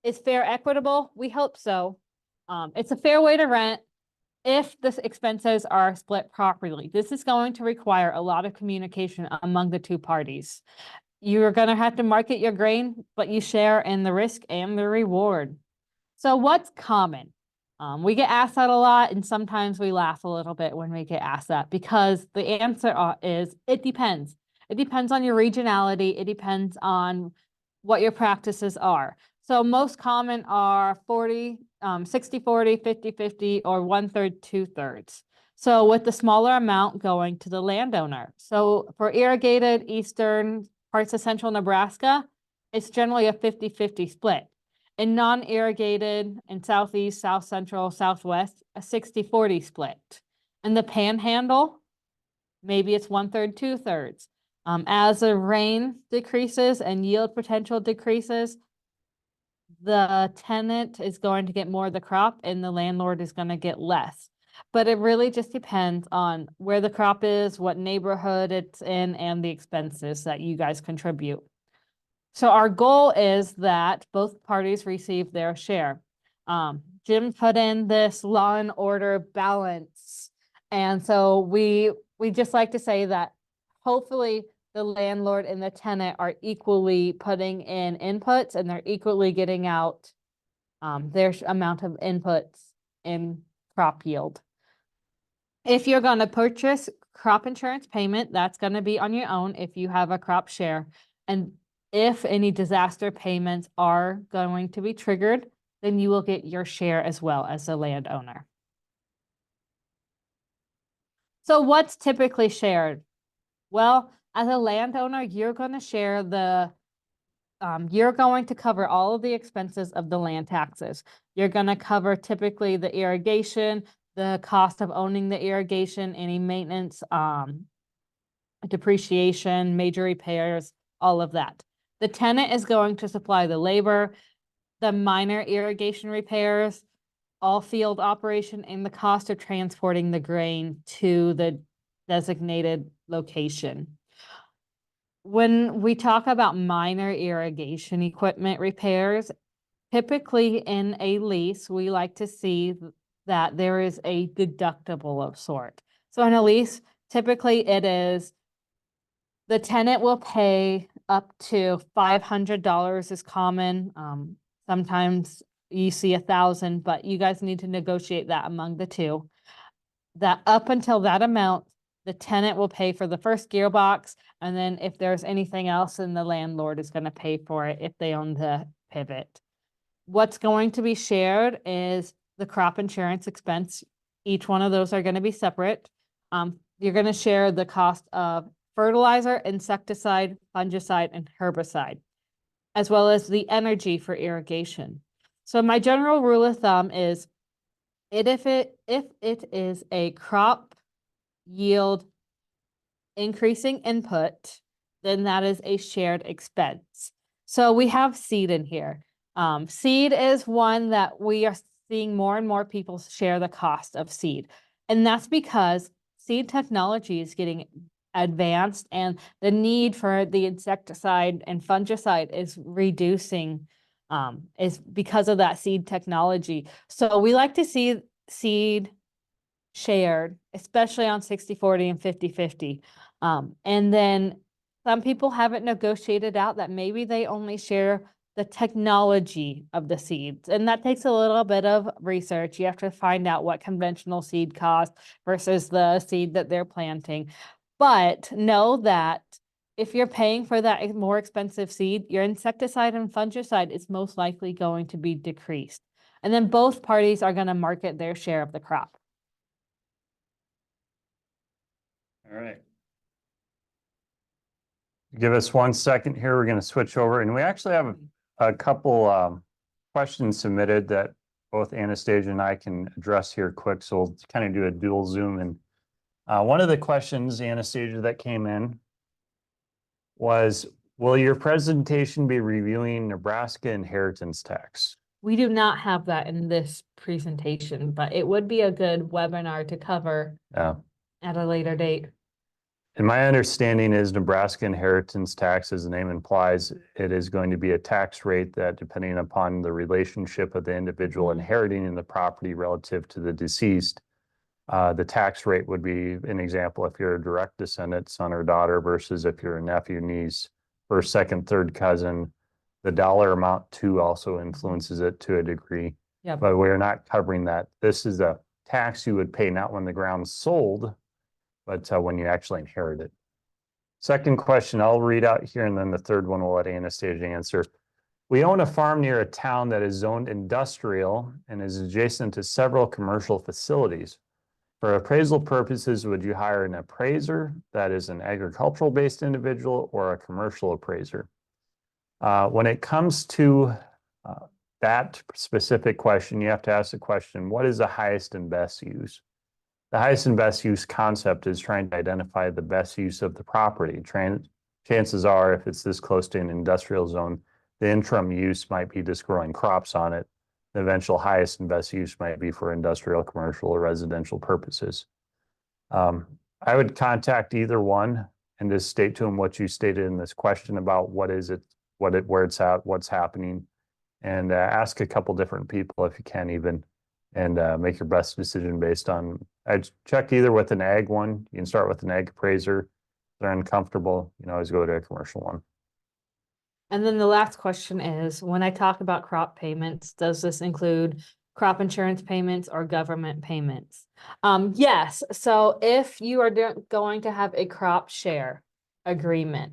is fair, equitable. We hope so. It's a fair way to rent if the expenses are split properly. This is going to require a lot of communication among the two parties. You're going to have to market your grain, but you share in the risk and the reward. So what's common? We get asked that a lot, and sometimes we laugh a little bit when we get asked that because the answer is it depends. It depends on your regionality. It depends on what your practices are. So most common are 40, 60-40, 50-50, or 1/3, 2/3. So with the smaller amount going to the landowner. So for irrigated eastern parts of central Nebraska, it's generally a 50-50 split. In non-irrigated in southeast, south central, southwest, a 60-40 split. In the panhandle, maybe it's 1/3, 2/3. As the rain decreases and yield potential decreases, the tenant is going to get more of the crop and the landlord is going to get less. But it really just depends on where the crop is, what neighborhood it's in, and the expenses that you guys contribute. So our goal is that both parties receive their share. Jim put in this law and order balance. And so we just like to say that hopefully the landlord and the tenant are equally putting in inputs and they're equally getting out their amount of inputs in crop yield. If you're going to purchase crop insurance payment, that's going to be on your own if you have a crop share. And if any disaster payments are going to be triggered, then you will get your share as well as the landowner. So what's typically shared? Well, as a landowner, you're going to share you're going to cover all of the expenses of the land taxes. You're going to cover typically the irrigation, the cost of owning the irrigation, any maintenance, depreciation, major repairs, all of that. The tenant is going to supply the labor, the minor irrigation repairs, all field operation, and the cost of transporting the grain to the designated location. When we talk about minor irrigation equipment repairs, typically in a lease, we like to see that there is a deductible of sort. So in a lease, typically it is the tenant will pay up to $500 is common. Sometimes you see 1,000, but you guys need to negotiate that among the two. That up until that amount, the tenant will pay for the first gearbox, and then if there's anything else, then the landlord is going to pay for it if they own the pivot. What's going to be shared is the crop insurance expense. Each one of those are going to be separate. You're going to share the cost of fertilizer, insecticide, fungicide, and herbicide, as well as the energy for irrigation. So my general rule of thumb is if it is a crop yield increasing input, then that is a shared expense. So we have seed in here. Seed is one that we are seeing more and more people share the cost of seed. And that's because seed technology is getting advanced and the need for the insecticide and fungicide is reducing, is because of that seed technology. So we like to see seed shared, especially on 60-40 and 50-50. And then some people haven't negotiated out that maybe they only share the technology of the seeds. And that takes a little bit of research. You have to find out what conventional seed costs versus the seed that they're planting. But know that if you're paying for that more expensive seed, your insecticide and fungicide is most likely going to be decreased. And then both parties are going to market their share of the crop. All right. Give us 1 second here. We're going to switch over, and we actually have a couple questions submitted that both Anastasia and I can address here quick. So we'll kind of do a dual zoom. And one of the questions, Anastasia, that came in was, will your presentation be reviewing Nebraska inheritance tax? We do not have that in this presentation, but it would be a good webinar to cover at a later date. And my understanding is Nebraska inheritance tax, as the name implies, it is going to be a tax rate that, depending upon the relationship of the individual inheriting in the property relative to the deceased, the tax rate would be an example if you're a direct descendant, son or daughter, versus if you're a nephew, niece, first, second, third cousin. The dollar amount too also influences it to a degree. Yep. But we're not covering that. This is a tax you would pay not when the ground's sold, but when you actually inherit it. Second question I'll read out here, and then the third one we'll let Anastasia answer. We own a farm near a town that is zoned industrial and is adjacent to several commercial facilities. For appraisal purposes, would you hire an appraiser that is an agricultural-based individual or a commercial appraiser? When it comes to that specific question, you have to ask the question, what is the highest and best use? The highest and best use concept is trying to identify the best use of the property. Chances are, if it's this close to an industrial zone, the interim use might be just growing crops on it. The eventual highest and best use might be for industrial, commercial, or residential purposes. I would contact either one and just state to them what you stated in this question about what is it, where it's at, what's happening, and ask a couple different people if you can even, and make your best decision based on. I'd check either with an ag one. You can start with an ag appraiser. If they're uncomfortable, you can always go to a commercial one. And then the last question is, when I talk about crop payments, does this include crop insurance payments or government payments? Yes. So if you are going to have a crop share agreement,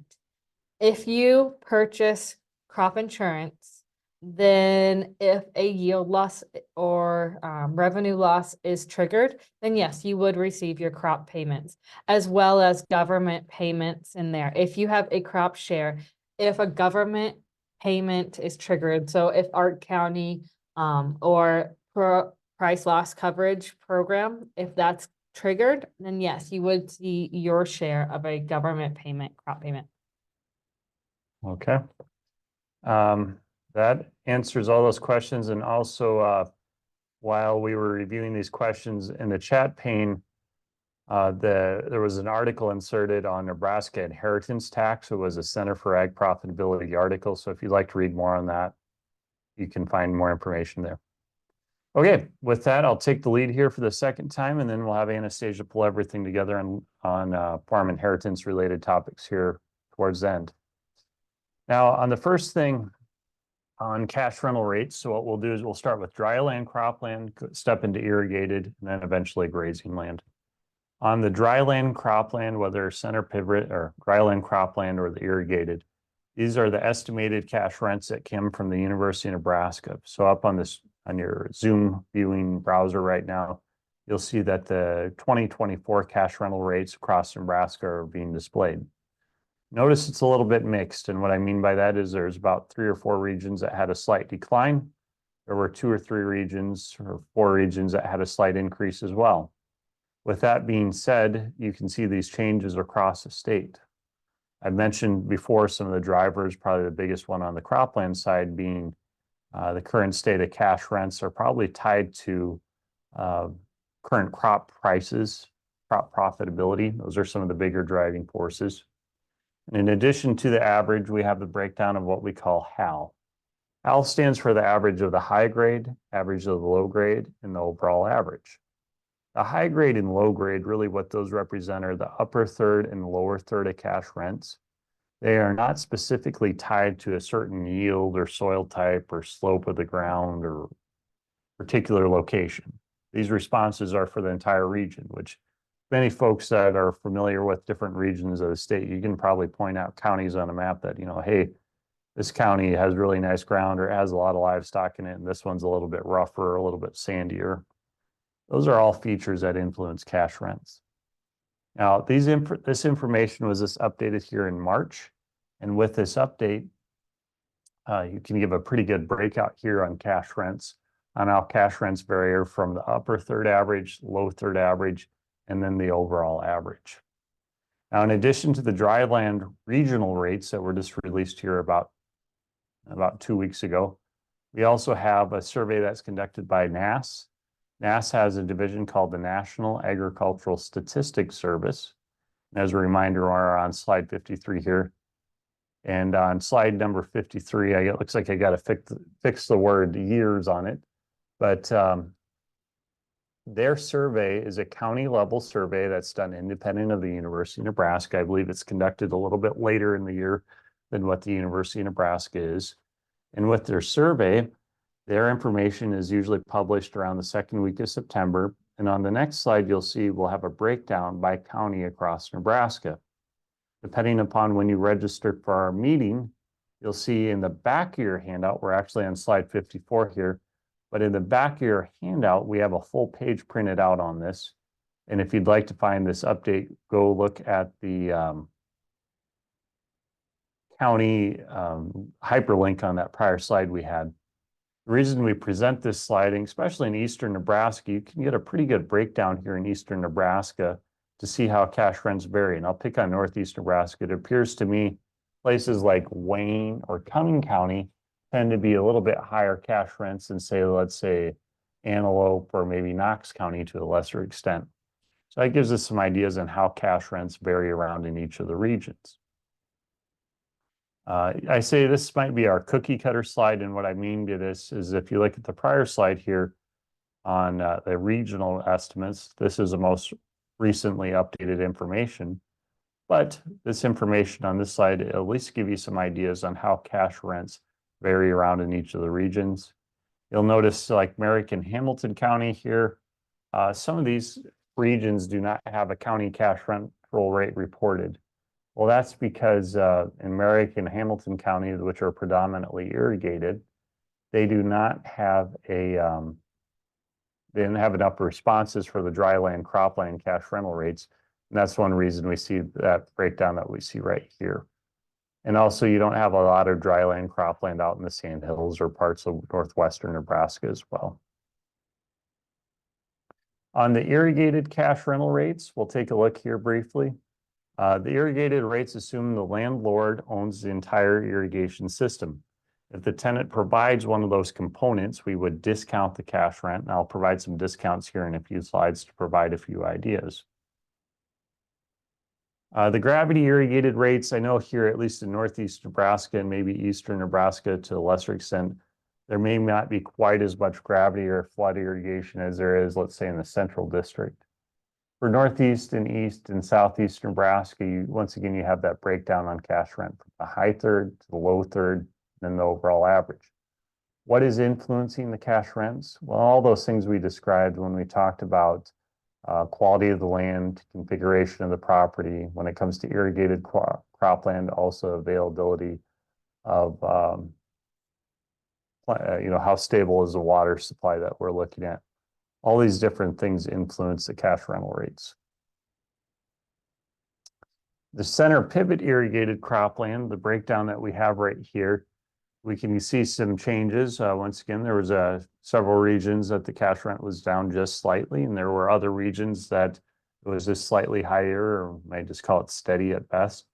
if you purchase crop insurance, then if a yield loss or revenue loss is triggered, then yes, you would receive your crop payments, as well as government payments in there. If you have a crop share, if a government payment is triggered, so if Art County or price loss coverage program, if that's triggered, then yes, you would see your share of a government payment, crop payment. Okay. That answers all those questions. And also while we were reviewing these questions in the chat pane, there was an article inserted on Nebraska inheritance tax. It was a Center for Ag Profitability article. So if you'd like to read more on that, you can find more information there. Okay, with that, I'll take the lead here for the second time, and then we'll have Anastasia pull everything together on farm inheritance related topics here towards the end. Now, on the first thing on cash rental rates, so what we'll do is we'll start with dry land, cropland, step into irrigated, and then eventually grazing land. On the dry land, cropland, whether center pivot or dry land, cropland, or the irrigated, these are the estimated cash rents that came from the University of Nebraska. So up on this, on your Zoom viewing browser right now, you'll see that the 2024 cash rental rates across Nebraska are being displayed. Notice it's a little bit mixed, and what I mean by that is there's about 3 or 4 regions that had a slight decline. There were 2 or 3 regions or 4 regions that had a slight increase as well. With that being said, you can see these changes across the state. I mentioned before some of the drivers, probably the biggest one on the cropland side being the current state of cash rents are probably tied to current crop prices, crop profitability. Those are some of the bigger driving forces. And in addition to the average, we have the breakdown of what we call HAL. HAL stands for the average of the high grade, average of the low grade, and the overall average. The high grade and low grade, really what those represent are the upper third and lower third of cash rents. They are not specifically tied to a certain yield or soil type or slope of the ground or particular location. These responses are for the entire region, which many folks that are familiar with different regions of the state, you can probably point out counties on a map that, you know, hey, this county has really nice ground or it has a lot of livestock in it, and this one's a little bit rougher, a little bit sandier. Those are all features that influence cash rents. Now, this information was just updated here in March. And with this update, you can give a pretty good breakout here on cash rents, on how cash rents vary from the upper third average, low third average, and then the overall average. Now, in addition to the dry land regional rates that were just released here about 2 weeks ago, we also have a survey that's conducted by NASS. NASS has a division called the National Agricultural Statistics Service. And as a reminder, we're on slide 53 here. And on slide number 53, it looks like I got to fix the word years on it. But their survey is a county level survey that's done independent of the University of Nebraska. I believe it's conducted a little bit later in the year than what the University of Nebraska is. And with their survey, their information is usually published around the second week of September. And on the next slide, you'll see we'll have a breakdown by county across Nebraska. Depending upon when you registered for our meeting, you'll see in the back of your handout, we're actually on slide 54 here, but in the back of your handout, we have a full page printed out on this. And if you'd like to find this update, go look at the county hyperlink on that prior slide we had. The reason we present this sliding, especially in eastern Nebraska, you can get a pretty good breakdown here in eastern Nebraska to see how cash rents vary. And I'll pick on northeast Nebraska. It appears to me places like Wayne or Cumming County tend to be a little bit higher cash rents than, say, let's say Antelope or maybe Knox County to a lesser extent. So that gives us some ideas on how cash rents vary around in each of the regions. I say this might be our cookie cutter slide, and what I mean by this is if you look at the prior slide here on the regional estimates, this is the most recently updated information, but this information on this slide at least give you some ideas on how cash rents vary around in each of the regions. You'll notice like Merrick and Hamilton County here, some of these regions do not have a county cash rental rate reported. Well, that's because in Merrick and Hamilton County, which are predominantly irrigated, they do not have a, they didn't have enough responses for the dry land, cropland cash rental rates. And that's one reason we see that breakdown that we see right here. And also you don't have a lot of dry land, cropland out in the Sandhills or parts of northwestern Nebraska as well. On the irrigated cash rental rates, we'll take a look here briefly. The irrigated rates assume the landlord owns the entire irrigation system. If the tenant provides one of those components, we would discount the cash rent. And I'll provide some discounts here in a few slides to provide a few ideas. The gravity irrigated rates, I know here, at least in Northeast Nebraska and maybe Eastern Nebraska to a lesser extent, there may not be quite as much gravity or flood irrigation as there is, let's say, in the Central District. For Northeast and East and Southeast Nebraska, once again, you have that breakdown on cash rent from the high third to the low third, and the overall average. What is influencing the cash rents? Well, all those things we described when we talked about quality of the land, configuration of the property. When it comes to irrigated cropland, also availability of, how stable is the water supply that we're looking at. All these different things influence the cash rental rates. The center pivot irrigated cropland, the breakdown that we have right here, we can see some changes. Once again, there was several regions that the cash rent was down just slightly, and there were other regions that it was just slightly higher, or may just call it steady at best.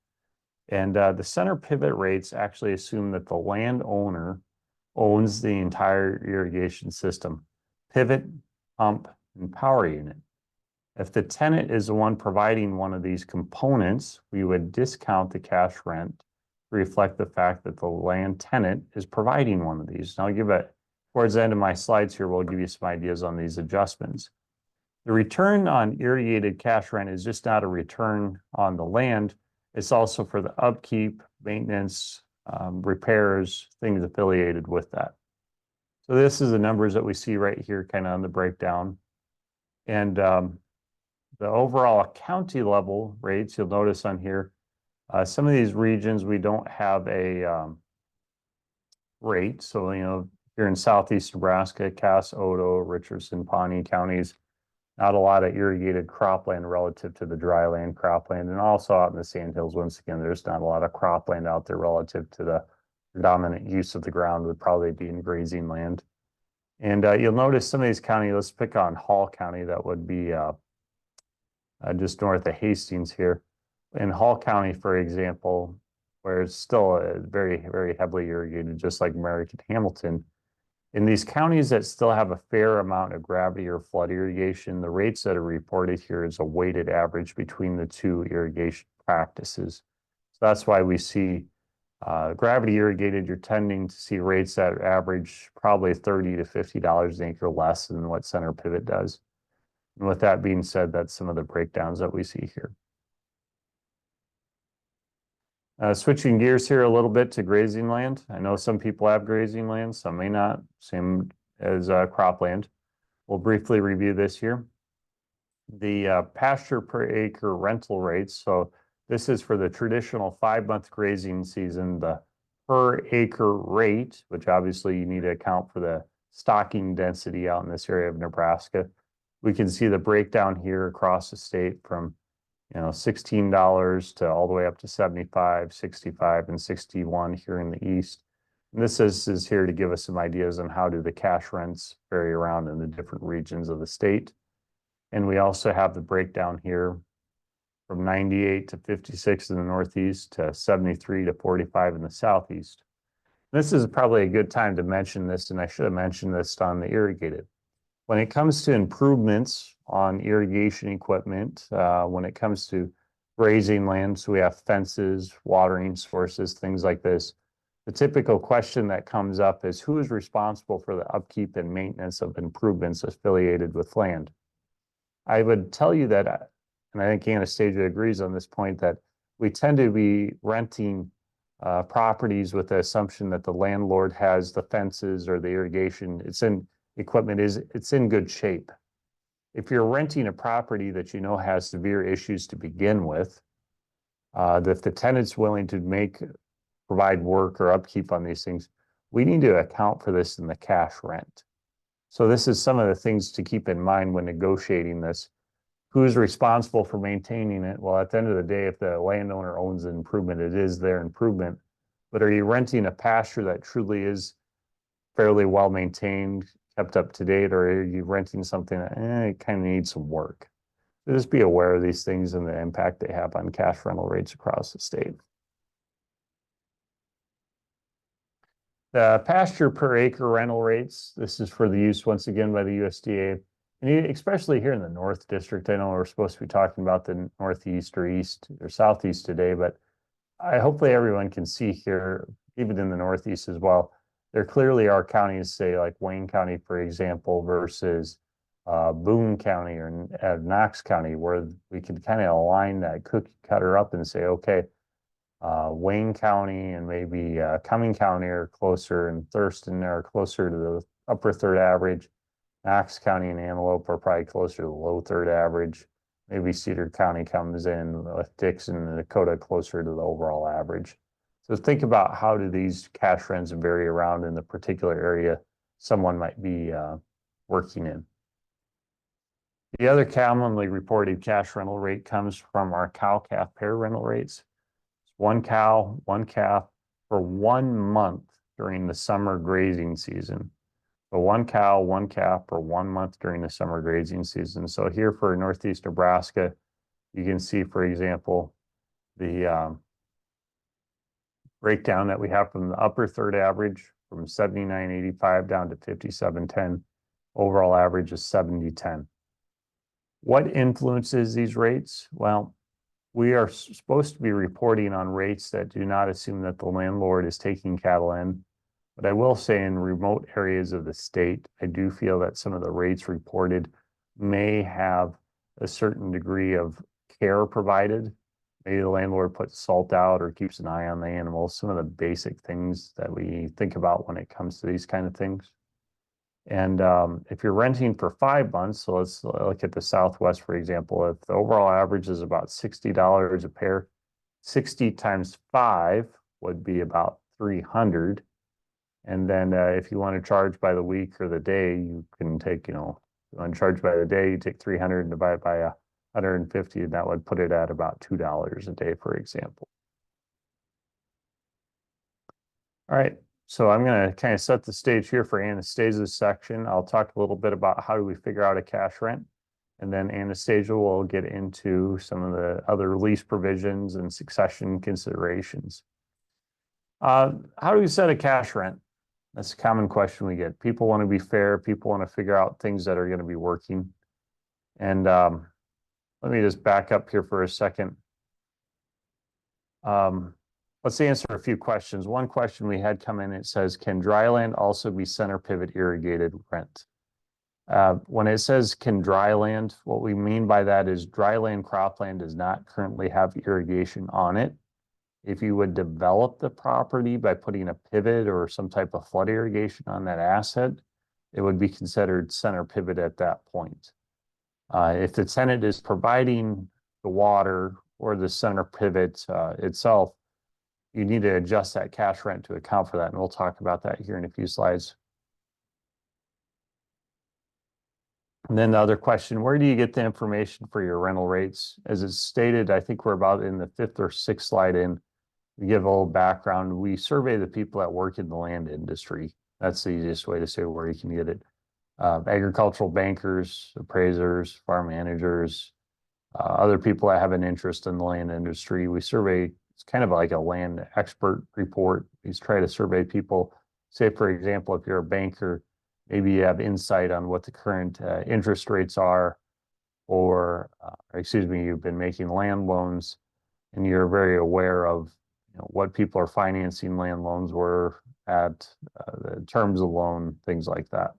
And the center pivot rates actually assume that the landowner owns the entire irrigation system, pivot, pump, and power unit. If the tenant is the one providing one of these components, we would discount the cash rent reflect the fact that the land tenant is providing one of these. And I'll give it towards the end of my slides here, we'll give you some ideas on these adjustments. The return on irrigated cash rent is just not a return on the land. It's also for the upkeep, maintenance, repairs, things affiliated with that. So this is the numbers that we see right here kind of on the breakdown. And the overall county level rates, you'll notice on here, some of these regions, we don't have a rate. So, here in Southeast Nebraska, Cass, Otoe, Richardson, Pawnee counties, not a lot of irrigated cropland relative to the dry land cropland. And also out in the Sandhills, once again, there's not a lot of cropland out there relative to the predominant use of the ground would probably be in grazing land. And you'll notice some of these counties, let's pick on Hall County, that would be just north of Hastings here. In Hall County, for example, where it's still very, very heavily irrigated, just like Meyer and Hamilton, in these counties that still have a fair amount of gravity or flood irrigation, the rates that are reported here is a weighted average between the two irrigation practices. So that's why we see gravity irrigated, you're tending to see rates that average probably $30 to $50 an acre less than what center pivot does. And with that being said, that's some of the breakdowns that we see here. Switching gears here a little bit to grazing land. I know some people have grazing land, some may not, same as cropland. We'll briefly review this here. The pasture per acre rental rates. So this is for the traditional 5-month grazing season, the per acre rate, which obviously you need to account for the stocking density out in this area of Nebraska. We can see the breakdown here across the state from $16 to all the way up to 75, 65, and 61 here in the east. And this is here to give us some ideas on how do the cash rents vary around in the different regions of the state. And we also have the breakdown here from 98 to 56 in the northeast to 73 to 45 in the southeast. This is probably a good time to mention this, and I should have mentioned this on the irrigated. When it comes to improvements on irrigation equipment, when it comes to grazing land, so we have fences, watering sources, things like this, the typical question that comes up is who is responsible for the upkeep and maintenance of improvements affiliated with land? I would tell you that, and I think Anastasia agrees on this point, that we tend to be renting properties with the assumption that the landlord has the fences or the irrigation, it's in good shape. If you're renting a property that has severe issues to begin with, if the tenant's willing to provide work or upkeep on these things, we need to account for this in the cash rent. So this is some of the things to keep in mind when negotiating this. Who's responsible for maintaining it? Well, at the end of the day, if the landowner owns an improvement, it is their improvement. But are you renting a pasture that truly is fairly well maintained, kept up to date, or are you renting something that it kind of needs some work? So just be aware of these things and the impact they have on cash rental rates across the state. The pasture per acre rental rates, this is for the use once again by the USDA. And especially here in the North District, I know we're supposed to be talking about the Northeast or East or Southeast today, but hopefully everyone can see here, even in the Northeast as well, there clearly are counties, say like Wayne County, for example, versus Boone County or Knox County, where we could kind of align that cookie cutter up and say, okay, Wayne County and maybe Cumming County are closer, and Thurston are closer to the upper third average. Knox County and Antelope are probably closer to the low third average. Maybe Cedar County comes in with Dixon and Dakota closer to the overall average. So think about how do these cash rents vary around in the particular area someone might be working in. The other commonly reported cash rental rate comes from our cow-calf pair rental rates. One cow, one calf for 1 month during the summer grazing season. So one cow, one calf for 1 month during the summer grazing season. So here for Northeast Nebraska, you can see, for example, the breakdown that we have from the upper third average from 79.85 down to 57.10. Overall average is 70.10. What influences these rates? Well, we are supposed to be reporting on rates that do not assume that the landlord is taking cattle in. But I will say in remote areas of the state, I do feel that some of the rates reported may have a certain degree of care provided. Maybe the landlord puts salt out or keeps an eye on the animals, some of the basic things that we think about when it comes to these kind of things. And if you're renting for 5 months, so let's look at the Southwest, for example, if the overall average is about $60 a pair, 60 times 5 would be about 300. And then if you want to charge by the week or the day, you can take, if you want to charge by the day, you take 300 and divide by 150, and that would put it at about $2 a day, for example. All right, so I'm going to kind of set the stage here for Anastasia's section. I'll talk a little bit about how do we figure out a cash rent, and then Anastasia will get into some of the other lease provisions and succession considerations. How do we set a cash rent? That's a common question we get. People want to be fair. People want to figure out things that are going to be working. And let me just back up here for a second. Let's answer a few questions. One question we had come in, it says, can dryland also be center pivot irrigated rent? When it says can dryland, what we mean by that is dryland cropland does not currently have irrigation on it. If you would develop the property by putting a pivot or some type of flood irrigation on that asset, it would be considered center pivot at that point. If the tenant is providing the water or the center pivot itself, you need to adjust that cash rent to account for that. And we'll talk about that here in a few slides. And then the other question, where do you get the information for your rental rates? As it's stated, I think we're about in the 5th or 6th slide in. We give a little background. We survey the people that work in the land industry. That's the easiest way to say where you can get it. Agricultural bankers, appraisers, farm managers, other people that have an interest in the land industry. We survey, it's kind of like a land expert report. We try to survey people. Say, for example, if you're a banker, maybe you have insight on what the current interest rates are, or you've been making land loans and you're very aware of what people are financing land loans were at, the terms of loan, things like that.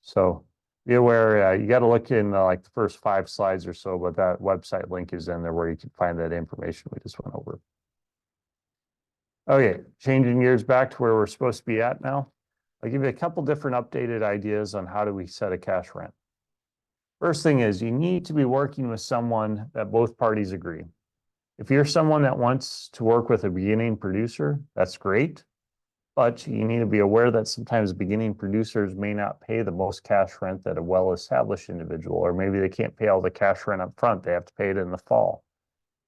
So be aware, you got to look in like the first 5 slides or so, but that website link is in there where you can find that information we just went over. Okay, changing gears back to where we're supposed to be at now. I'll give you a couple different updated ideas on how do we set a cash rent. First thing is you need to be working with someone that both parties agree. If you're someone that wants to work with a beginning producer, that's great. But you need to be aware that sometimes beginning producers may not pay the most cash rent that a well-established individual, or maybe they can't pay all the cash rent up front. They have to pay it in the fall.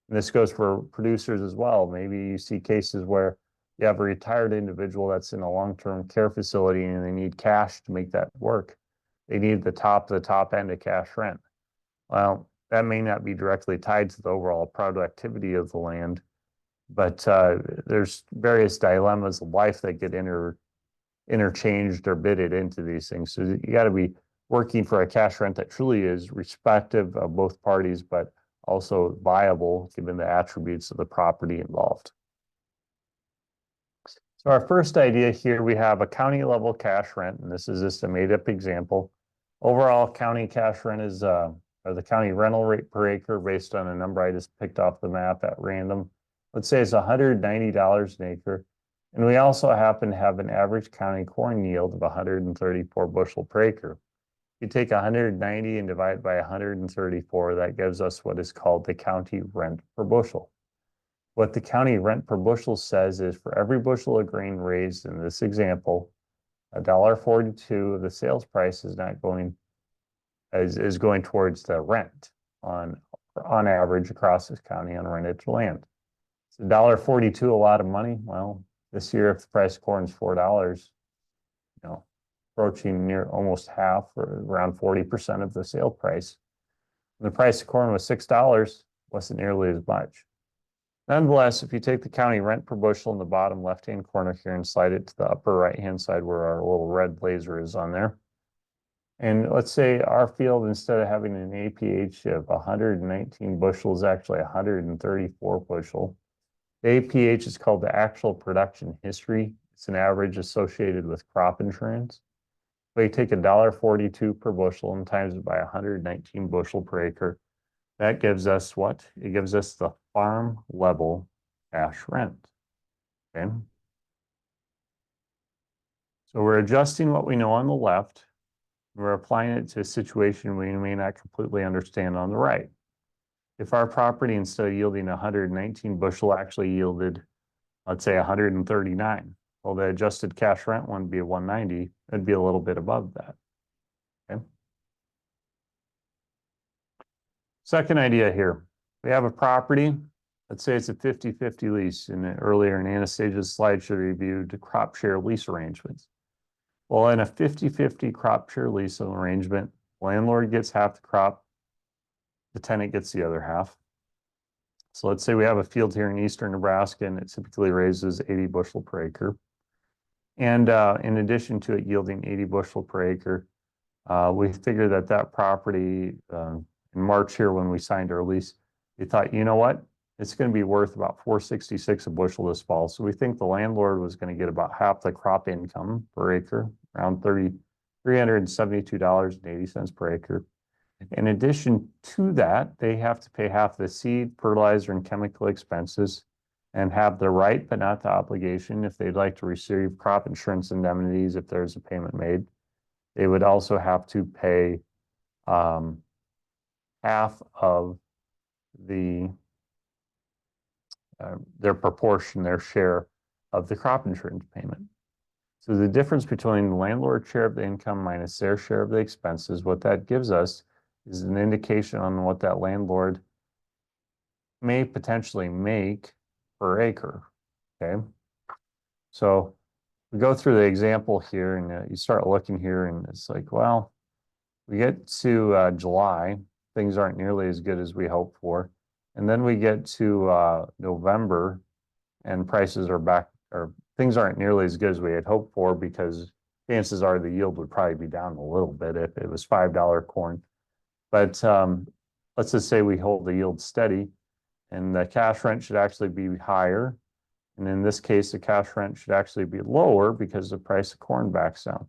And this goes for producers as well. Maybe you see cases where you have a retired individual that's in a long-term care facility and they need cash to make that work. They need the top end of cash rent. Well, that may not be directly tied to the overall productivity of the land, but there's various dilemmas of life that get interchanged or bidded into these things. So you got to be working for a cash rent that truly is respective of both parties, but also viable given the attributes of the property involved. So our first idea here, we have a county level cash rent, and this is just a made up example. Overall county cash rent is, or the county rental rate per acre based on a number I just picked off the map at random. Let's say it's $190 an acre. And we also happen to have an average county corn yield of 134 bushel per acre. You take 190 and divide by 134, that gives us what is called the county rent per bushel. What the county rent per bushel says is for every bushel of grain raised in this example, $1.42 of the sales price is not going is going towards the rent on average across this county on rented land. So $1.42 a lot of money. Well, this year if the price of corn is $4, you know, approaching near almost half or around 40% of the sale price. When the price of corn was $6, wasn't nearly as much. Nonetheless, if you take the county rent per bushel in the bottom left-hand corner here and slide it to the upper right-hand side where our little red laser is on there. And let's say our field, instead of having an APH of 119 bushels, actually 134 bushel. The APH is called the actual production history. It's an average associated with crop insurance. So you take $1.42 per bushel and times it by 119 bushel per acre. That gives us what? It gives us the farm level cash rent. Okay. So we're adjusting what we know on the left. We're applying it to a situation we may not completely understand on the right. If our property, instead of yielding 119 bushel, actually yielded, let's say 139, well, the adjusted cash rent wouldn't be 190, it'd be a little bit above that. Okay. Second idea here, we have a property, let's say it's a 50-50 lease, and earlier in Anastasia's slide she reviewed the crop share lease arrangements. Well, in a 50-50 crop share lease arrangement, landlord gets half the crop, the tenant gets the other half. So let's say we have a field here in eastern Nebraska and it typically raises 80 bushel per acre. And in addition to it yielding 80 bushel per acre, we figured that that property in March here when we signed our lease, we thought, you know what? It's going to be worth about $4.66 a bushel this fall. So we think the landlord was going to get about half the crop income per acre, around $372.80 per acre. In addition to that, they have to pay half the seed, fertilizer, and chemical expenses and have the right but not the obligation if they'd like to receive crop insurance indemnities if there's a payment made. They would also have to pay half of the their proportion, their share of the crop insurance payment. So the difference between the landlord's share of the income minus their share of the expenses, what that gives us is an indication on what that landlord may potentially make per acre, okay? So we go through the example here and you start looking here and it's like, well, we get to July, things aren't nearly as good as we hoped for. And then we get to November and prices are back, or things aren't nearly as good as we had hoped for because chances are the yield would probably be down a little bit if it was $5 corn. But let's just say we hold the yield steady and the cash rent should actually be higher. And in this case, the cash rent should actually be lower because the price of corn backs down.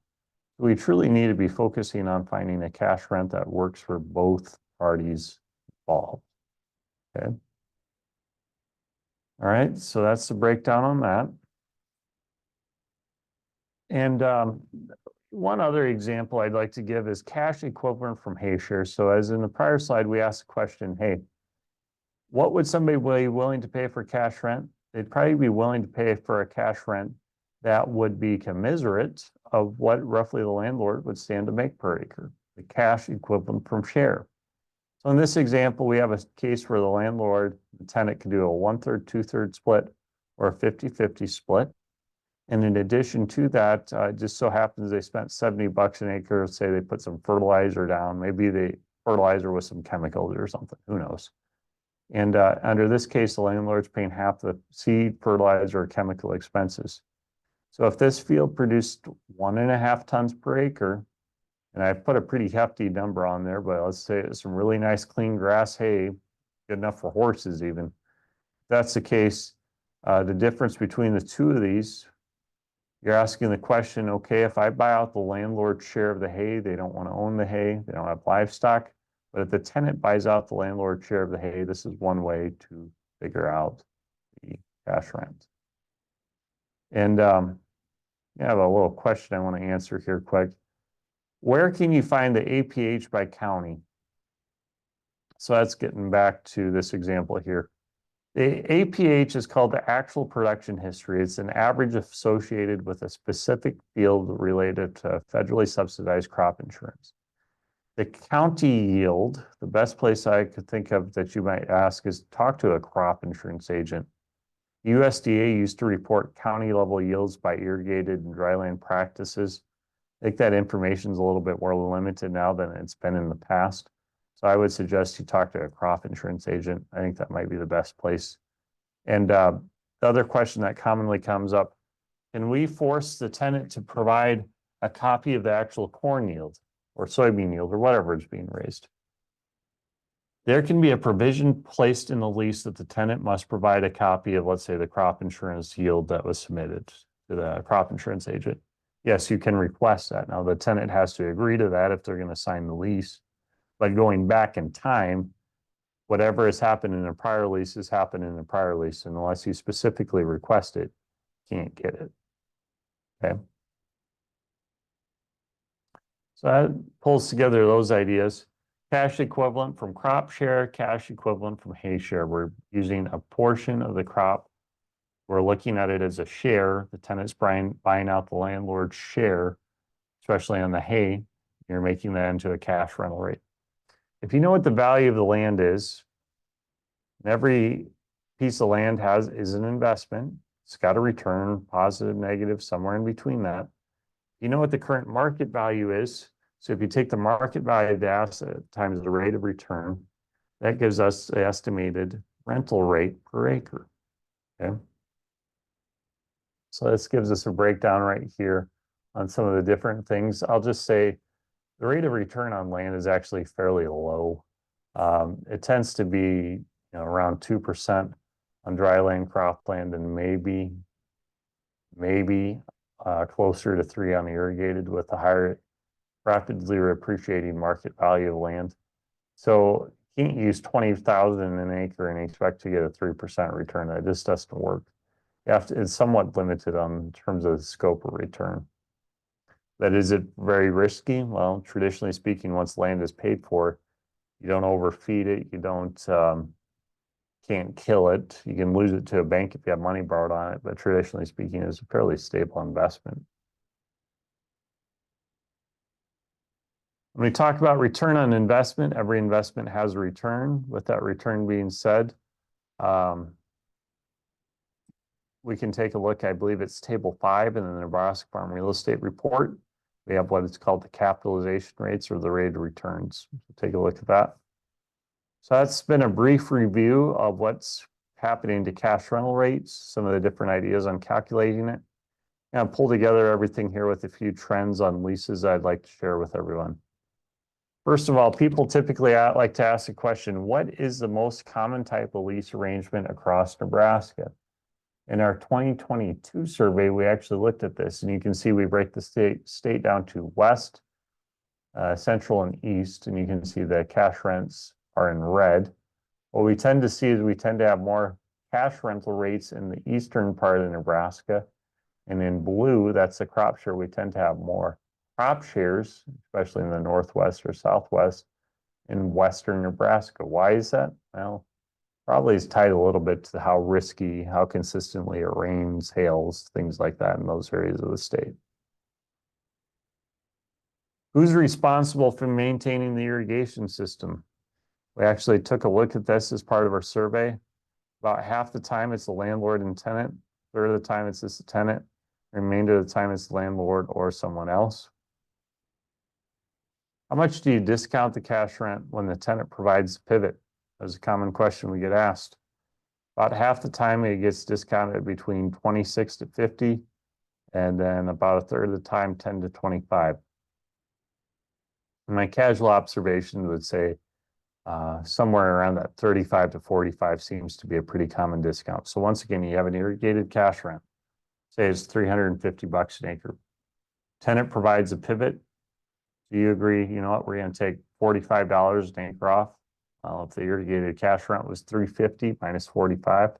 We truly need to be focusing on finding a cash rent that works for both parties involved. Okay. All right, so that's the breakdown on that. And one other example I'd like to give is cash equivalent from hay shares. So as in the prior slide, we asked the question, hey, what would somebody be willing to pay for cash rent? They'd probably be willing to pay for a cash rent that would be commensurate of what roughly the landlord would stand to make per acre, the cash equivalent from share. So in this example, we have a case where the landlord, the tenant can do a 1/3, 2/3 split or a 50-50 split. And in addition to that, it just so happens they spent $70 an acre. Say they put some fertilizer down, maybe the fertilizer with some chemicals or something, who knows. And under this case, the landlord's paying half the seed, fertilizer, or chemical expenses. So if this field produced 1.5 tons per acre, and I put a pretty hefty number on there, but let's say it's some really nice clean grass hay, good enough for horses even. If that's the case, the difference between the two of these, you're asking the question, okay, if I buy out the landlord's share of the hay, they don't want to own the hay, they don't have livestock, but if the tenant buys out the landlord's share of the hay, this is one way to figure out the cash rent. And I have a little question I want to answer here quick. Where can you find the APH by county? So that's getting back to this example here. The APH is called the actual production history. It's an average associated with a specific field related to federally subsidized crop insurance. The county yield, the best place I could think of that you might ask is talk to a crop insurance agent. USDA used to report county level yields by irrigated and dryland practices. I think that information is a little bit more limited now than it's been in the past. So I would suggest you talk to a crop insurance agent. I think that might be the best place. And the other question that commonly comes up, can we force the tenant to provide a copy of the actual corn yield or soybean yield or whatever is being raised? There can be a provision placed in the lease that the tenant must provide a copy of, let's say, the crop insurance yield that was submitted to the crop insurance agent. Yes, you can request that. Now, the tenant has to agree to that if they're going to sign the lease. But going back in time, whatever has happened in a prior lease has happened in a prior lease, and unless you specifically request it, you can't get it. Okay. So that pulls together those ideas. Cash equivalent from crop share, cash equivalent from hay share. We're using a portion of the crop. We're looking at it as a share. The tenant's buying out the landlord's share, especially on the hay. You're making that into a cash rental rate. If you know what the value of the land is, every piece of land is an investment. It's got a return, positive, negative, somewhere in between that. You know what the current market value is. So if you take the market value of the asset times the rate of return, that gives us the estimated rental rate per acre. Okay. So this gives us a breakdown right here on some of the different things. I'll just say the rate of return on land is actually fairly low. It tends to be around 2% on dry land, cropland, and maybe closer to 3 on irrigated with a higher rapidly appreciating market value of land. So you can't use 20,000 an acre and expect to get a 3% return. That just doesn't work. It's somewhat limited in terms of the scope of return. That is it very risky? Well, traditionally speaking, once land is paid for, you don't overfeed it. You don't can't kill it. You can lose it to a bank if you have money borrowed on it, but traditionally speaking, it's a fairly stable investment. When we talk about return on investment, every investment has a return. With that return being said, we can take a look. I believe it's table 5 in the Nebraska Farm Real Estate Report. We have what is called the capitalization rates or the rate of returns. So take a look at that. So that's been a brief review of what's happening to cash rental rates, some of the different ideas on calculating it. And I'll pull together everything here with a few trends on leases I'd like to share with everyone. First of all, people typically like to ask the question, what is the most common type of lease arrangement across Nebraska? In our 2022 survey, we actually looked at this, and you can see we break the state down to west, central, and east, and you can see the cash rents are in red. What we tend to see is we tend to have more cash rental rates in the eastern part of Nebraska, and in blue, that's the crop share. We tend to have more crop shares, especially in the northwest or southwest, in western Nebraska. Why is that? Well, probably is tied a little bit to how risky, how consistently it rains, hails, things like that in those areas of the state. Who's responsible for maintaining the irrigation system? We actually took a look at this as part of our survey. About half the time it's the landlord and tenant. A third of the time it's just the tenant. The remainder of the time it's the landlord or someone else. How much do you discount the cash rent when the tenant provides the pivot? That's a common question we get asked. About half the time it gets discounted between 26 to 50. And then about a third of the time, 10 to 25. And my casual observation would say somewhere around that 35 to 45 seems to be a pretty common discount. So once again, you have an irrigated cash rent, say it's $350 an acre. Tenant provides a pivot. Do you agree? You know what? We're going to take $45 an acre off. If the irrigated cash rent was $350 minus 45,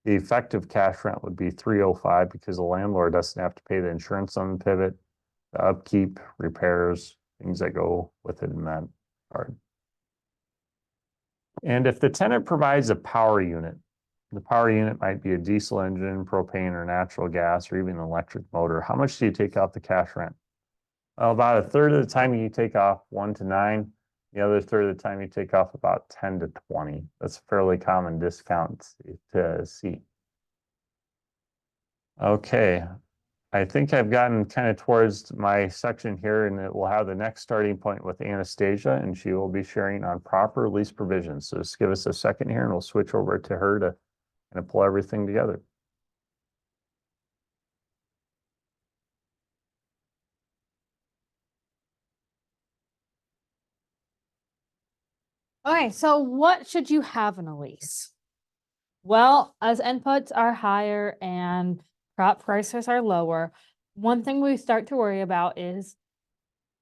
the effective cash rent would be $305 because the landlord doesn't have to pay the insurance on the pivot, the upkeep, repairs, things that go with it in that regard. And if the tenant provides a power unit, the power unit might be a diesel engine, propane or natural gas, or even an electric motor. How much do you take off the cash rent? Well, about a third of the time you take off 1 to 9. The other third of the time you take off about 10 to 20. That's a fairly common discount to see. Okay, I think I've gotten kind of towards my section here, and it will have the next starting point with Anastasia, and she will be sharing on proper lease provisions. So just give us a second here, and we'll switch over to her to kind of pull everything together. Okay, so what should you have in a lease? Well, as inputs are higher and crop prices are lower, one thing we start to worry about is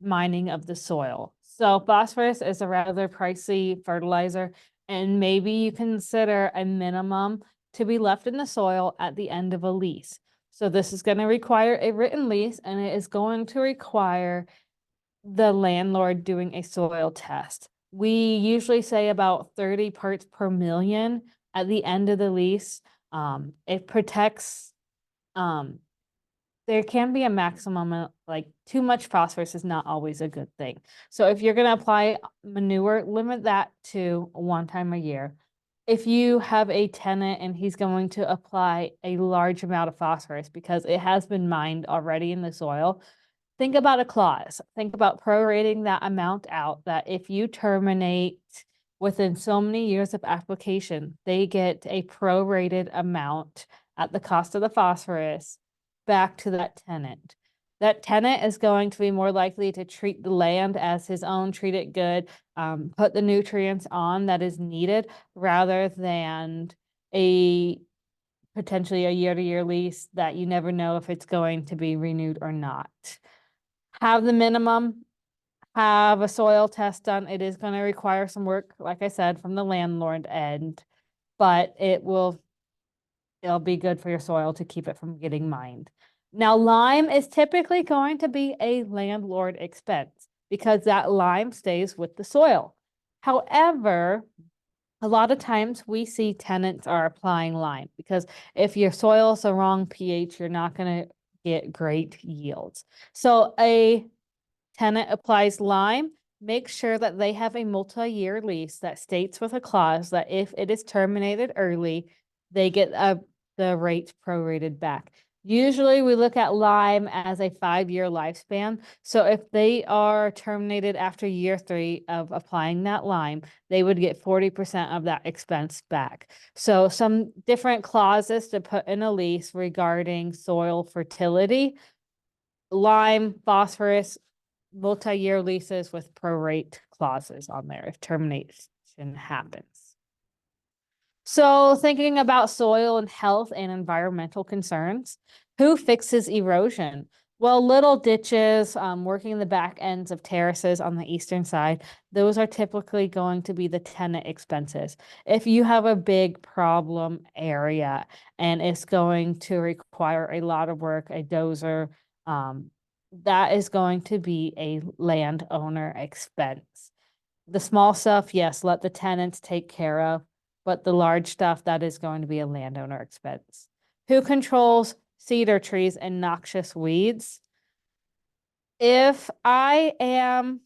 mining of the soil. So phosphorus is a rather pricey fertilizer, and maybe you consider a minimum to be left in the soil at the end of a lease. So this is going to require a written lease, and it is going to require the landlord doing a soil test. We usually say about 30 parts per million at the end of the lease. It protects, there can be a maximum, like too much phosphorus is not always a good thing. So if you're gonna apply manure, limit that to 1 time a year. If you have a tenant and he's going to apply a large amount of phosphorus because it has been mined already in the soil, think about a clause. Think about prorating that amount out, that if you terminate within so many years of application, they get a prorated amount at the cost of the phosphorus back to that tenant. That tenant is going to be more likely to treat the land as his own, treat it good, put the nutrients on that is needed rather than a potentially a year-to-year lease that you never know if it's going to be renewed or not. Have the minimum, have a soil test done. It is going to require some work, like I said, from the landlord end, but it'll be good for your soil to keep it from getting mined. Now, lime is typically going to be a landlord expense because that lime stays with the soil. However, a lot of times we see tenants are applying lime because if your soil is the wrong pH, you're not going to get great yields. So a tenant applies lime, make sure that they have a multi-year lease that states with a clause that if it is terminated early, they get the rate prorated back. Usually we look at lime as a 5-year lifespan. So if they are terminated after year 3 of applying that lime, they would get 40% of that expense back. So some different clauses to put in a lease regarding soil fertility, lime, phosphorus, multi-year leases with prorate clauses on there if termination happens. So thinking about soil and health and environmental concerns, who fixes erosion? Well, little ditches, working the back ends of terraces on the eastern side, those are typically going to be the tenant expenses. If you have a big problem area and it's going to require a lot of work, a dozer, that is going to be a landowner expense. The small stuff, yes, let the tenants take care of, but the large stuff, that is going to be a landowner expense. Who controls cedar trees and noxious weeds? If I am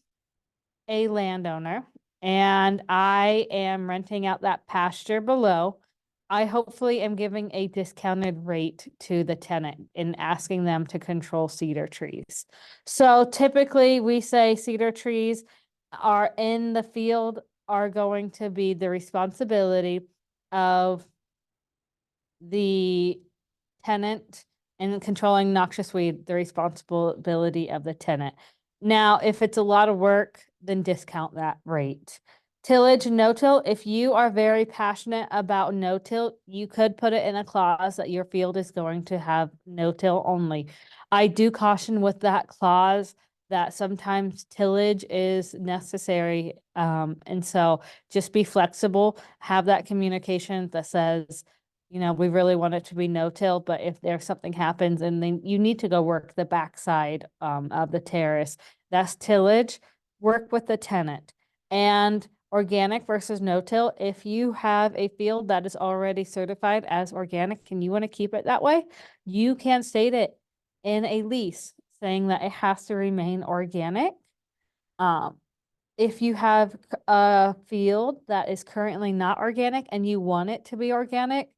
a landowner and I am renting out that pasture below, I hopefully am giving a discounted rate to the tenant and asking them to control cedar trees. So typically we say cedar trees are in the field are going to be the responsibility of the tenant and controlling noxious weed, the responsibility of the tenant. Now, if it's a lot of work, then discount that rate. Tillage and no-till, if you are very passionate about no-till, you could put it in a clause that your field is going to have no-till only. I do caution with that clause that sometimes tillage is necessary. And so just be flexible, have that communication that says, you know, we really want it to be no-till, but if there's something happens and then you need to go work the backside of the terrace, that's tillage. Work with the tenant. And organic versus no-till, if you have a field that is already certified as organic and you want to keep it that way, you can state it in a lease saying that it has to remain organic. If you have a field that is currently not organic and you want it to be organic,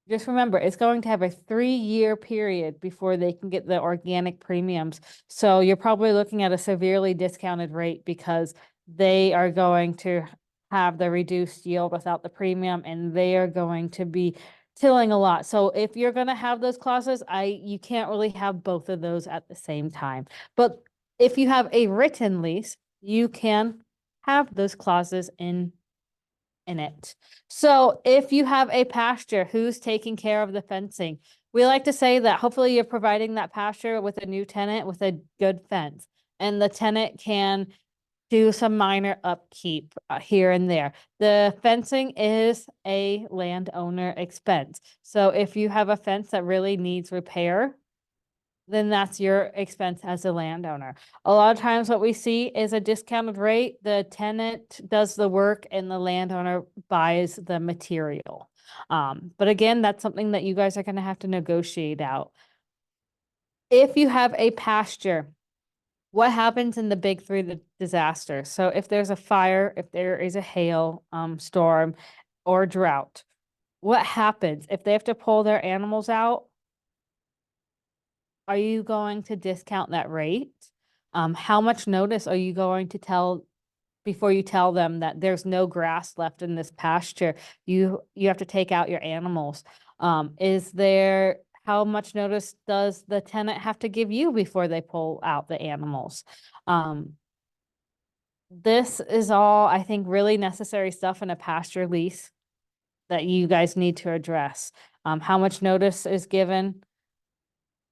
just remember, it's going to have a 3-year period before they can get the organic premiums. So you're probably looking at a severely discounted rate because they are going to have the reduced yield without the premium and they are going to be tilling a lot. So if you're going to have those clauses, you can't really have both of those at the same time. But if you have a written lease, you can have those clauses in it. So if you have a pasture, who's taking care of the fencing? We like to say that hopefully you're providing that pasture with a new tenant with a good fence, and the tenant can do some minor upkeep here and there. The fencing is a landowner expense. So if you have a fence that really needs repair, then that's your expense as a landowner. A lot of times what we see is a discounted rate. The tenant does the work and the landowner buys the material. But again, that's something that you guys are going to have to negotiate out. If you have a pasture, what happens in the big three disasters? So if there's a fire, if there is a hail, storm, or drought, what happens if they have to pull their animals out? Are you going to discount that rate? How much notice are you going to tell before you tell them that there's no grass left in this pasture? You have to take out your animals. How much notice does the tenant have to give you before they pull out the animals? This is all, I think, really necessary stuff in a pasture lease that you guys need to address. How much notice is given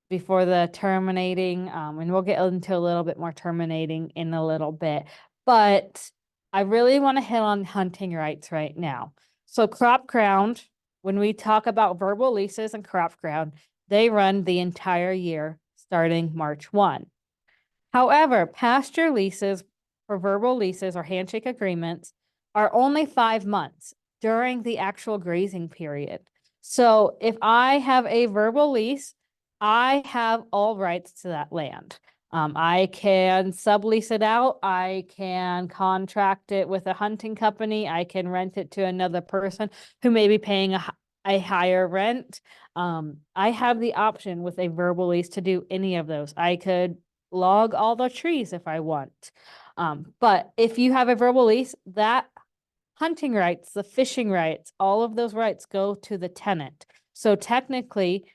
before the terminating, and we'll get into a little bit more terminating in a little bit, but I really want to hit on hunting rights right now. So crop ground, when we talk about verbal leases and crop ground, they run the entire year starting March 1. However, pasture leases for verbal leases or handshake agreements are only 5 months during the actual grazing period. So if I have a verbal lease, I have all rights to that land. I can sublease it out. I can contract it with a hunting company. I can rent it to another person who may be paying a higher rent. I have the option with a verbal lease to do any of those. I could log all the trees if I want. But if you have a verbal lease, that hunting rights, the fishing rights, all of those rights go to the tenant. So technically,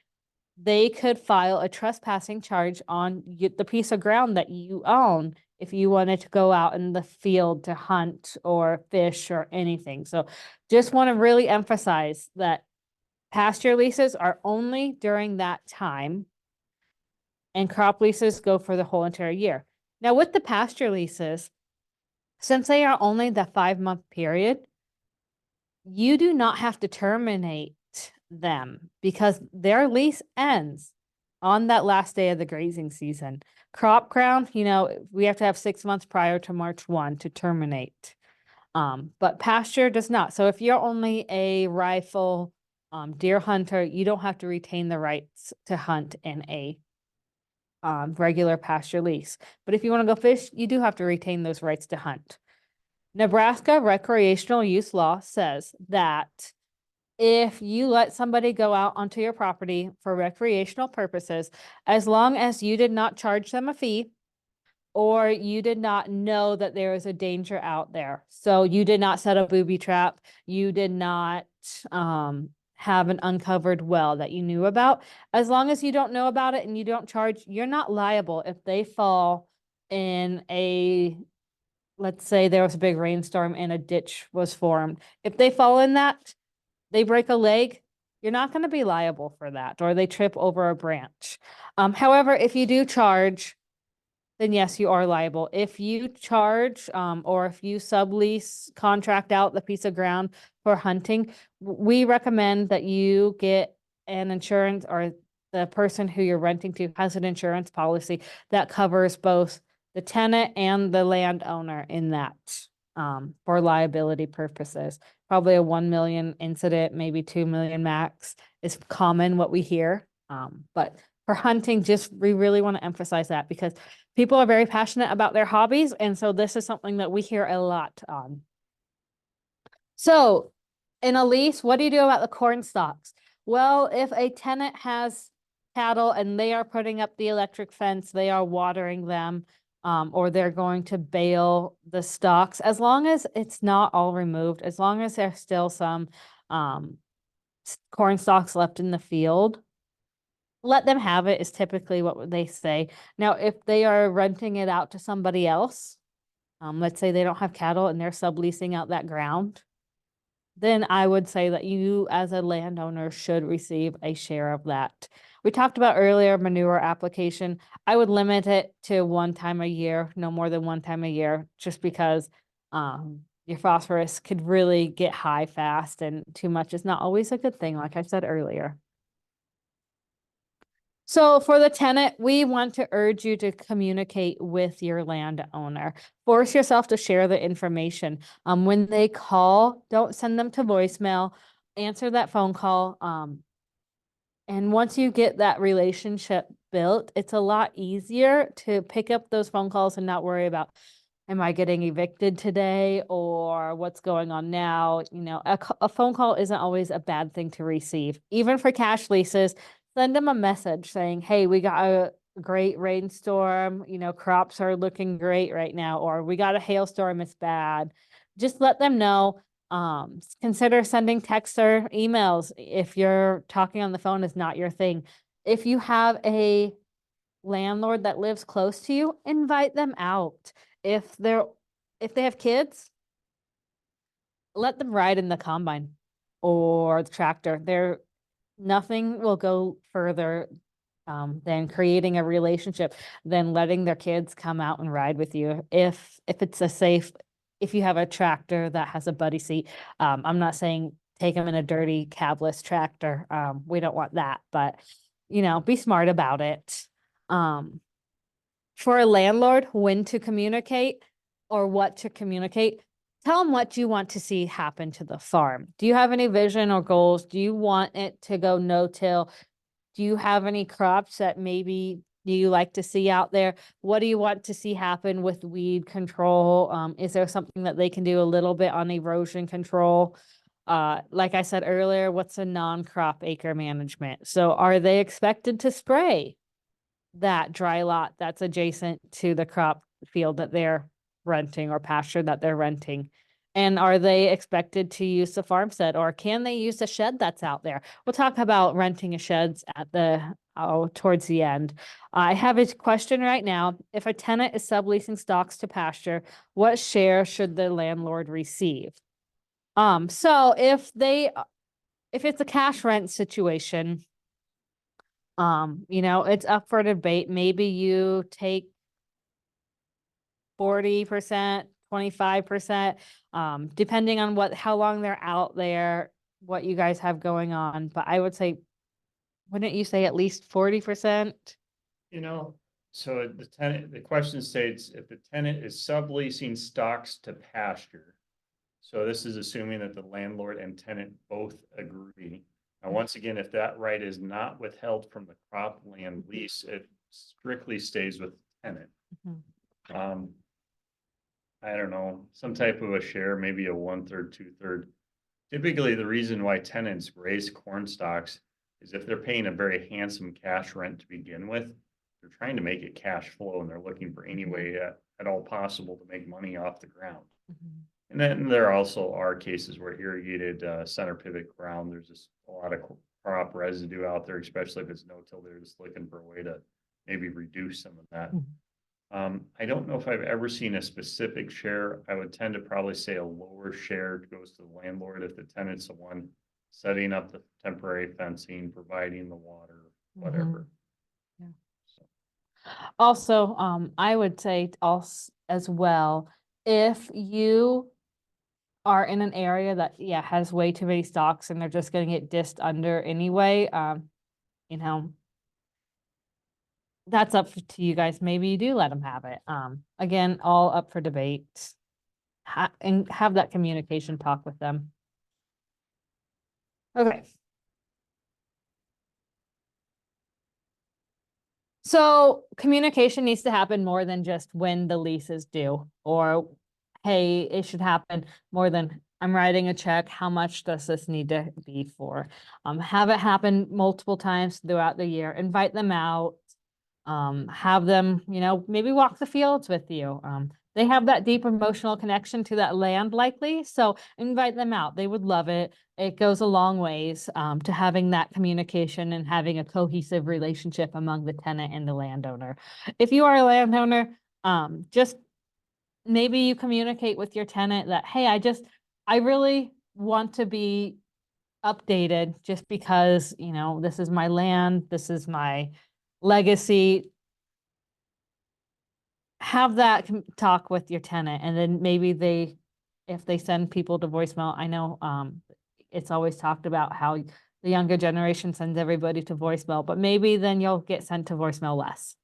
they could file a trespassing charge on the piece of ground that you own if you wanted to go out in the field to hunt or fish or anything. So just want to really emphasize that pasture leases are only during that time, and crop leases go for the whole entire year. Now with the pasture leases, since they are only the 5-month period, you do not have to terminate them because their lease ends on that last day of the grazing season. Crop ground, we have to have 6 months prior to March 1 to terminate. But pasture does not. So if you're only a rifle deer hunter, you don't have to retain the rights to hunt in a regular pasture lease. But if you want to go fish, you do have to retain those rights to hunt. Nebraska recreational use law says that if you let somebody go out onto your property for recreational purposes, as long as you did not charge them a fee or you did not know that there is a danger out there. So you did not set a booby trap. You did not have an uncovered well that you knew about. As long as you don't know about it and you don't charge, you're not liable if they fall in a, let's say there was a big rainstorm and a ditch was formed. If they fall in that, they break a leg, you're not going to be liable for that, or they trip over a branch. However, if you do charge, then yes, you are liable. If you charge, or if you sublease, contract out the piece of ground for hunting, we recommend that you get an insurance, or the person who you're renting to has an insurance policy that covers both the tenant and the landowner in that, for liability purposes. Probably a 1 million incident, maybe 2 million max is common what we hear. But for hunting, just we really want to emphasize that because people are very passionate about their hobbies. And so this is something that we hear a lot on. So in a lease, what do you do about the corn stalks? Well, if a tenant has cattle and they are putting up the electric fence, they are watering them, or they're going to bale the stalks, as long as it's not all removed, as long as there's still some corn stalks left in the field, let them have it is typically what they say. Now, if they are renting it out to somebody else, let's say they don't have cattle and they're subleasing out that ground, then I would say that you as a landowner should receive a share of that. We talked about earlier manure application. I would limit it to 1 time a year, no more than 1 time a year, just because your phosphorus could really get high fast, and too much is not always a good thing, like I said earlier. So for the tenant, we want to urge you to communicate with your landowner. Force yourself to share the information. When they call, don't send them to voicemail. Answer that phone call. And once you get that relationship built, it's a lot easier to pick up those phone calls and not worry about, am I getting evicted today, or what's going on now? You know, a phone call isn't always a bad thing to receive. Even for cash leases, send them a message saying, hey, we got a great rainstorm, you know, crops are looking great right now, or we got a hailstorm, it's bad. Just let them know. Consider sending texts or emails if you're talking on the phone is not your thing. If you have a landlord that lives close to you, invite them out. If they have kids, let them ride in the combine or the tractor. Nothing will go further than creating a relationship, than letting their kids come out and ride with you. If it's if you have a tractor that has a buddy seat, I'm not saying take them in a dirty cabless tractor. We don't want that, but you know, be smart about it. For a landlord, when to communicate or what to communicate, tell them what you want to see happen to the farm. Do you have any vision or goals? Do you want it to go no-till? Do you have any crops that maybe you like to see out there? What do you want to see happen with weed control? Is there something that they can do a little bit on erosion control? Like I said earlier, what's a non-crop acre management? So are they expected to spray that dry lot that's adjacent to the crop field that they're renting, or pasture that they're renting? And are they expected to use the farmstead, or can they use the shed that's out there? We'll talk about renting a sheds at towards the end. I have a question right now. If a tenant is subleasing stocks to pasture, what share should the landlord receive? So if it's a cash rent situation, you know, it's up for debate. Maybe you take 40%, 25%, depending on how long they're out there, what you guys have going on. But I would say, wouldn't you say at least 40%? You know, so the question states, if the tenant is subleasing stocks to pasture. So this is assuming that the landlord and tenant both agree. Now, once again, if that right is not withheld from the cropland lease, it strictly stays with the tenant. I don't know, some type of a share, maybe a 1/3, 2/3. Typically, the reason why tenants raise corn stalks is if they're paying a very handsome cash rent to begin with, they're trying to make it cash flow, and they're looking for any way at all possible to make money off the ground. And then there also are cases where irrigated center pivot ground, there's just a lot of crop residue out there, especially if it's no-till. They're just looking for a way to maybe reduce some of that. I don't know if I've ever seen a specific share. I would tend to probably say a lower share goes to the landlord if the tenant's the one setting up the temporary fencing, providing the water, whatever. Yeah. So, Also, I would say also as well, if you are in an area that, yeah, has way too many stocks and they're just gonna get dissed under anyway, you know, that's up to you guys. Maybe you do let them have it. Again, all up for debate. And have that communication talk with them. Okay. So communication needs to happen more than just when the lease is due, or hey, it should happen more than I'm writing a check. How much does this need to be for? Have it happen multiple times throughout the year. Invite them out. Have them, maybe walk the fields with you. They have that deep emotional connection to that land likely, so invite them out. They would love it. It goes a long ways to having that communication and having a cohesive relationship among the tenant and the landowner. If you are a landowner, just maybe you communicate with your tenant that, hey, I really want to be updated just because, this is my land, this is my legacy. Have that talk with your tenant, and then maybe if they send people to voicemail, I know it's always talked about how the younger generation sends everybody to voicemail, but maybe then you'll get sent to voicemail less.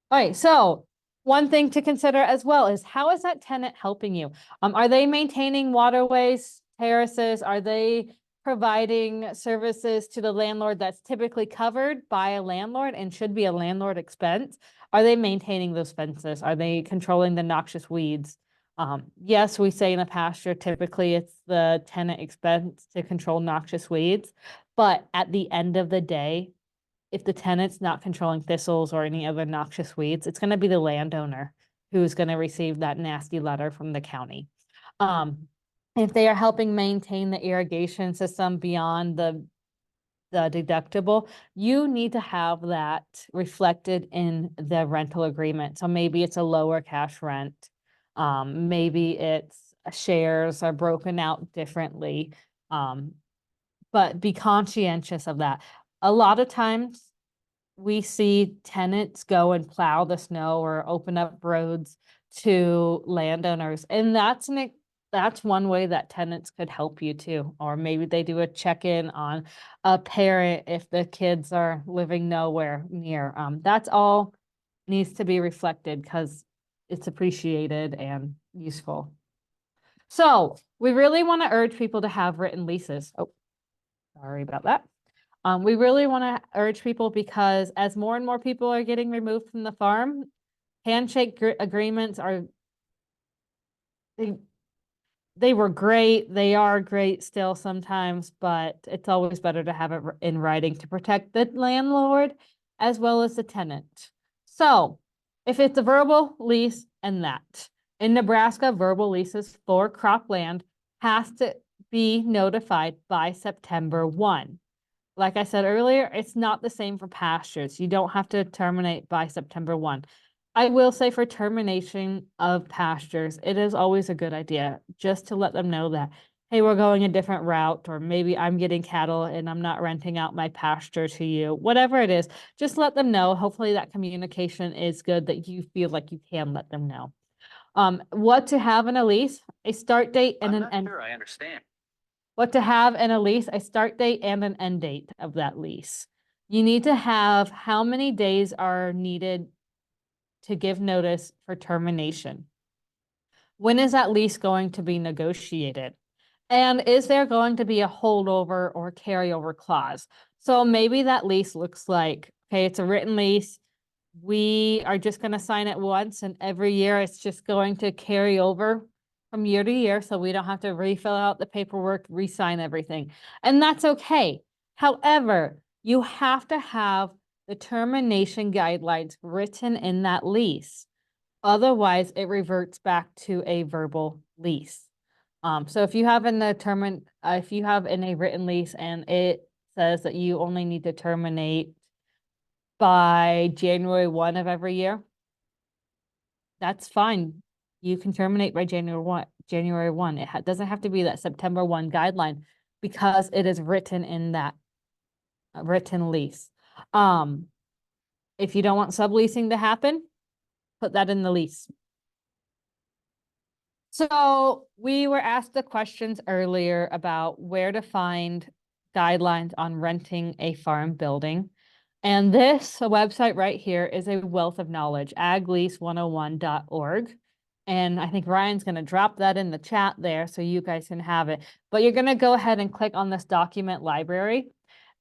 All right, so one thing to consider as well is, how is that tenant helping you? Are they maintaining waterways, terraces? Are they providing services to the landlord that's typically covered by a landlord and should be a landlord expense? Are they maintaining those fences? Are they controlling the noxious weeds? Yes, we say in a pasture, typically it's the tenant expense to control noxious weeds, but at the end of the day, if the tenant's not controlling thistles or any other noxious weeds, it's going to be the landowner who's going to receive that nasty letter from the county. If they are helping maintain the irrigation system beyond the deductible, you need to have that reflected in the rental agreement. So maybe it's a lower cash rent. Maybe it's shares are broken out differently. But be conscientious of that. A lot of times we see tenants go and plow the snow or open up roads to landowners. And that's one way that tenants could help you too. Or maybe they do a check-in on a parent if the kids are living nowhere near. That's all needs to be reflected because it's appreciated and useful. So we really want to urge people to have written leases. Oh, sorry about that. We really want to urge people because as more and more people are getting removed from the farm, handshake agreements they were great. They are great still sometimes, but it's always better to have it in writing to protect the landlord as well as the tenant. So if it's a verbal lease and that, in Nebraska, verbal leases for cropland has to be notified by September 1. Like I said earlier, it's not the same for pastures. You don't have to terminate by September 1. I will say for termination of pastures, it is always a good idea just to let them know that, hey, we're going a different route, or maybe I'm getting cattle and I'm not renting out my pasture to you, whatever it is, just let them know. Hopefully that communication is good, that you feel like you can let them know. What to have in a lease, a start date and an end. Sure, I understand. What to have in a lease, a start date and an end date of that lease. You need to have how many days are needed to give notice for termination. When is that lease going to be negotiated? And is there going to be a holdover or carryover clause? So maybe that lease looks like, okay, it's a written lease. We are just going to sign it once, and every year it's just going to carry over from year to year, so we don't have to refill out the paperwork, re-sign everything. And that's okay. However, you have to have the termination guidelines written in that lease. Otherwise, it reverts back to a verbal lease. So if you have if you have in a written lease and it says that you only need to terminate by January 1 of every year, that's fine. You can terminate by January 1. It doesn't have to be that September 1 guideline because it is written in that written lease. If you don't want subleasing to happen, put that in the lease. So we were asked the questions earlier about where to find guidelines on renting a farm building. And this website right here is a wealth of knowledge, aglease101.org. And I think Ryan's going to drop that in the chat there so you guys can have it. But you're going to go ahead and click on this document library.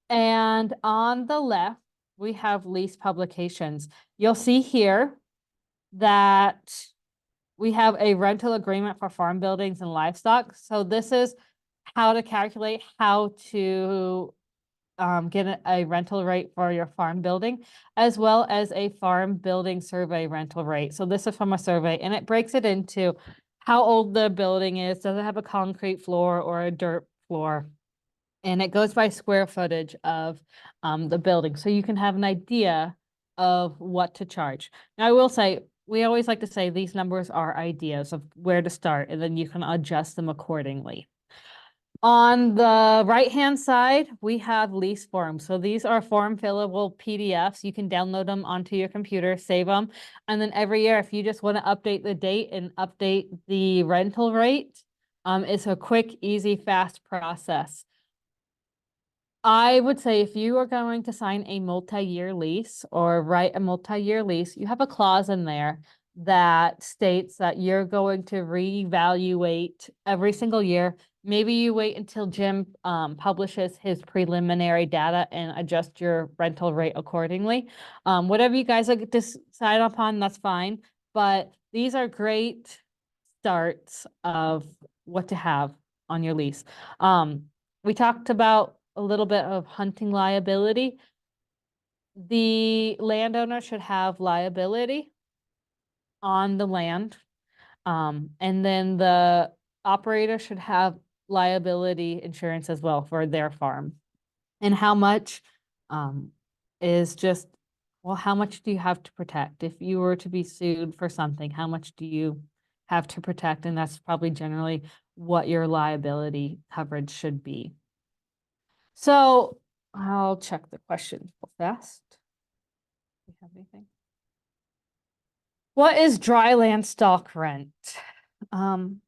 And on the left, we have lease publications. You'll see here that we have a rental agreement for farm buildings and livestock. So this is how to calculate how to get a rental rate for your farm building, as well as a farm building survey rental rate. So this is from a survey, and it breaks it into how old the building is, does it have a concrete floor or a dirt floor? And it goes by square footage of the building. So you can have an idea of what to charge. Now, I will say, we always like to say these numbers are ideas of where to start, and then you can adjust them accordingly. On the right-hand side, we have lease forms. So these are form fillable PDFs. You can download them onto your computer, save them. And then every year, if you just want to update the date and update the rental rate, it's a quick, easy, fast process. I would say if you are going to sign a multi-year lease or write a multi-year lease, you have a clause in there that states that you're going to reevaluate every single year. Maybe you wait until Jim publishes his preliminary data and adjust your rental rate accordingly. Whatever you guys decide upon, that's fine. But these are great starts of what to have on your lease. We talked about a little bit of hunting liability. The landowner should have liability on the land. And then the operator should have liability insurance as well for their farm. And how much is just, well, how much do you have to protect? If you were to be sued for something, how much do you have to protect? And that's probably generally what your liability coverage should be. So I'll check the question fast. Do you have anything? What is dry land stock rent? Do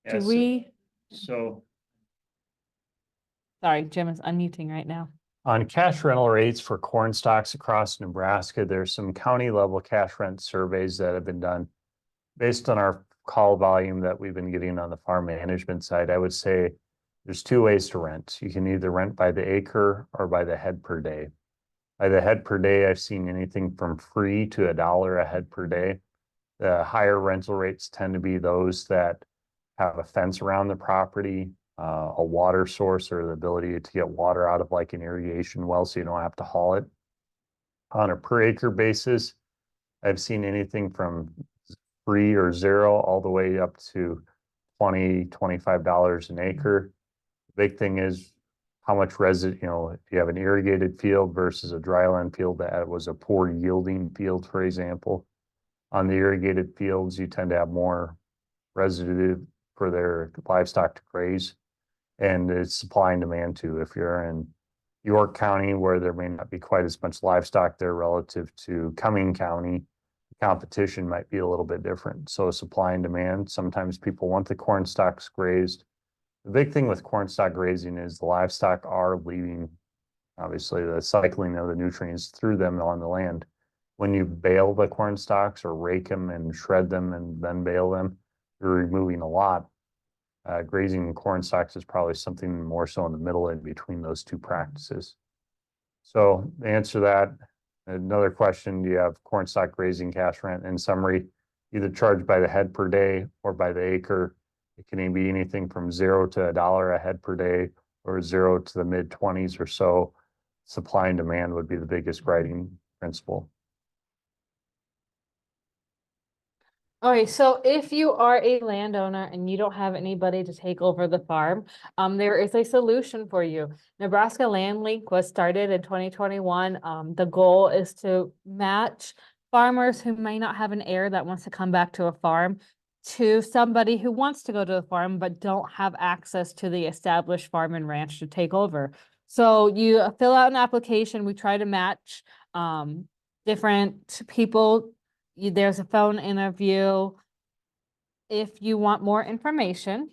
Yes, we, so sorry, Jim is unmuting right now. on cash rental rates for corn stalks across Nebraska, there's some county level cash rent surveys that have been done. Based on our call volume that we've been getting on the farm management side, I would say there's two ways to rent. You can either rent by the acre or by the head per day. By the head per day, I've seen anything from free to $1 a head per day. The higher rental rates tend to be those that have a fence around the property, a water source, or the ability to get water out of like an irrigation well so you don't have to haul it. On a per acre basis, I've seen anything from free or zero all the way up to $20-25 an acre. The big thing is how much if you have an irrigated field versus a dryland field that was a poor yielding field, for example. On the irrigated fields, you tend to have more residue for their livestock to graze, and it's supply and demand too. If you're in York County, where there may not be quite as much livestock there relative to Cumming County, competition might be a little bit different. So supply and demand, sometimes people want the corn stalks grazed. The big thing with corn stalk grazing is the livestock are leaving, obviously, the cycling of the nutrients through them on the land. When you bale the corn stalks or rake them and shred them and then bale them, you're removing a lot. Grazing corn stalks is probably something more so in the middle in between those two practices. So to answer that, another question, do you have corn stalk grazing cash rent? In summary, either charged by the head per day or by the acre. It can be anything from $0 to $1 a head per day or 0 to the mid 20s or so. Supply and demand would be the biggest guiding principle. Okay, so if you are a landowner and you don't have anybody to take over the farm, there is a solution for you. Nebraska Land Link was started in 2021. The goal is to match farmers who may not have an heir that wants to come back to a farm to somebody who wants to go to the farm but don't have access to the established farm and ranch to take over. So you fill out an application. We try to match different people. There's a phone interview. If you want more information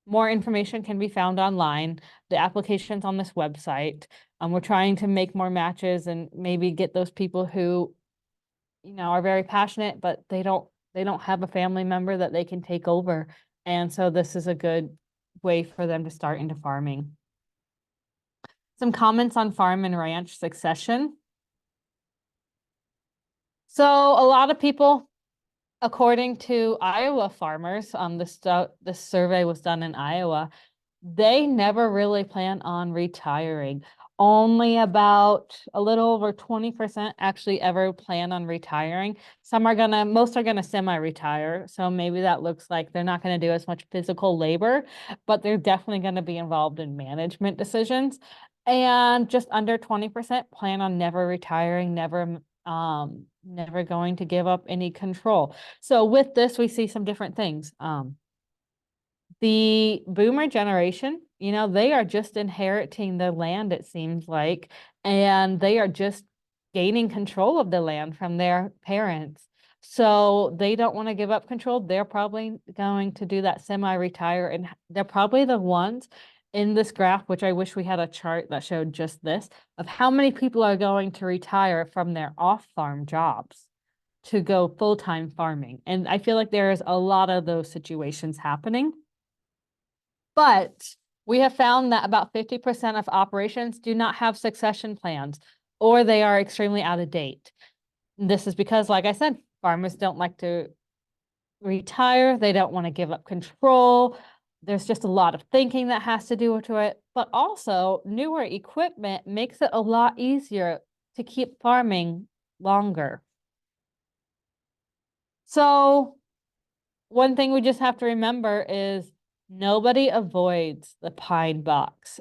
can be found online. The application's on this website. We're trying to make more matches and maybe get those people who, are very passionate, but they don't have a family member that they can take over. And so this is a good way for them to start into farming. Some comments on farm and ranch succession. So a lot of people, according to Iowa farmers, this survey was done in Iowa, they never really plan on retiring. Only about a little over 20% actually ever plan on retiring. Most are gonna semi-retire. So maybe that looks like they're not gonna do as much physical labor, but they're definitely gonna be involved in management decisions. And just under 20% plan on never retiring, never going to give up any control. So with this, we see some different things. The boomer generation, they are just inheriting the land, it seems like, and they are just gaining control of the land from their parents. So they don't want to give up control. They're probably going to do that semi-retire, and they're probably the ones in this graph, which I wish we had a chart that showed just this, of how many people are going to retire from their off-farm jobs to go full-time farming. And I feel like there is a lot of those situations happening. But we have found that about 50% of operations do not have succession plans, or they are extremely out of date. This is because, like I said, farmers don't like to retire. They don't want to give up control. There's just a lot of thinking that has to do to it. But also, newer equipment makes it a lot easier to keep farming longer. So one thing we just have to remember is nobody avoids the pine box.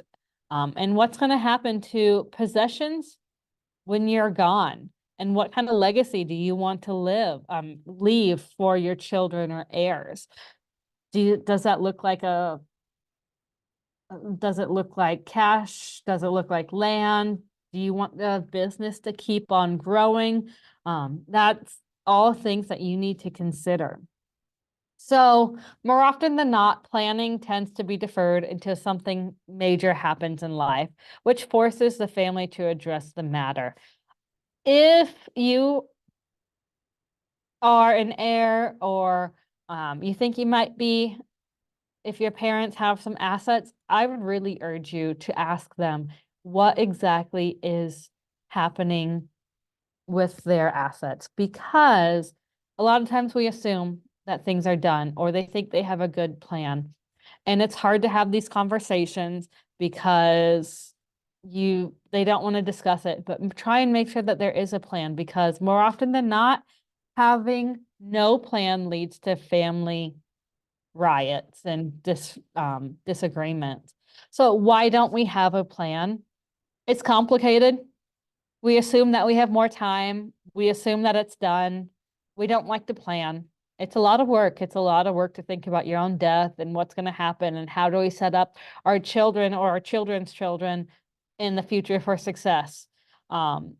And what's going to happen to possessions when you're gone? And what kind of legacy do you want to leave for your children or heirs? Does that look like does it look like cash? Does it look like land? Do you want the business to keep on growing? That's all things that you need to consider. So more often than not, planning tends to be deferred until something major happens in life, which forces the family to address the matter. If you are an heir, or you think you might be, if your parents have some assets, I would really urge you to ask them what exactly is happening with their assets, because a lot of times we assume that things are done, or they think they have a good plan. And it's hard to have these conversations because they don't want to discuss it, but try and make sure that there is a plan, because more often than not, having no plan leads to family riots and disagreements. So why don't we have a plan? It's complicated. We assume that we have more time. We assume that it's done. We don't like to plan. It's a lot of work. It's a lot of work to think about your own death and what's going to happen and how do we set up our children or our children's children in the future for success. And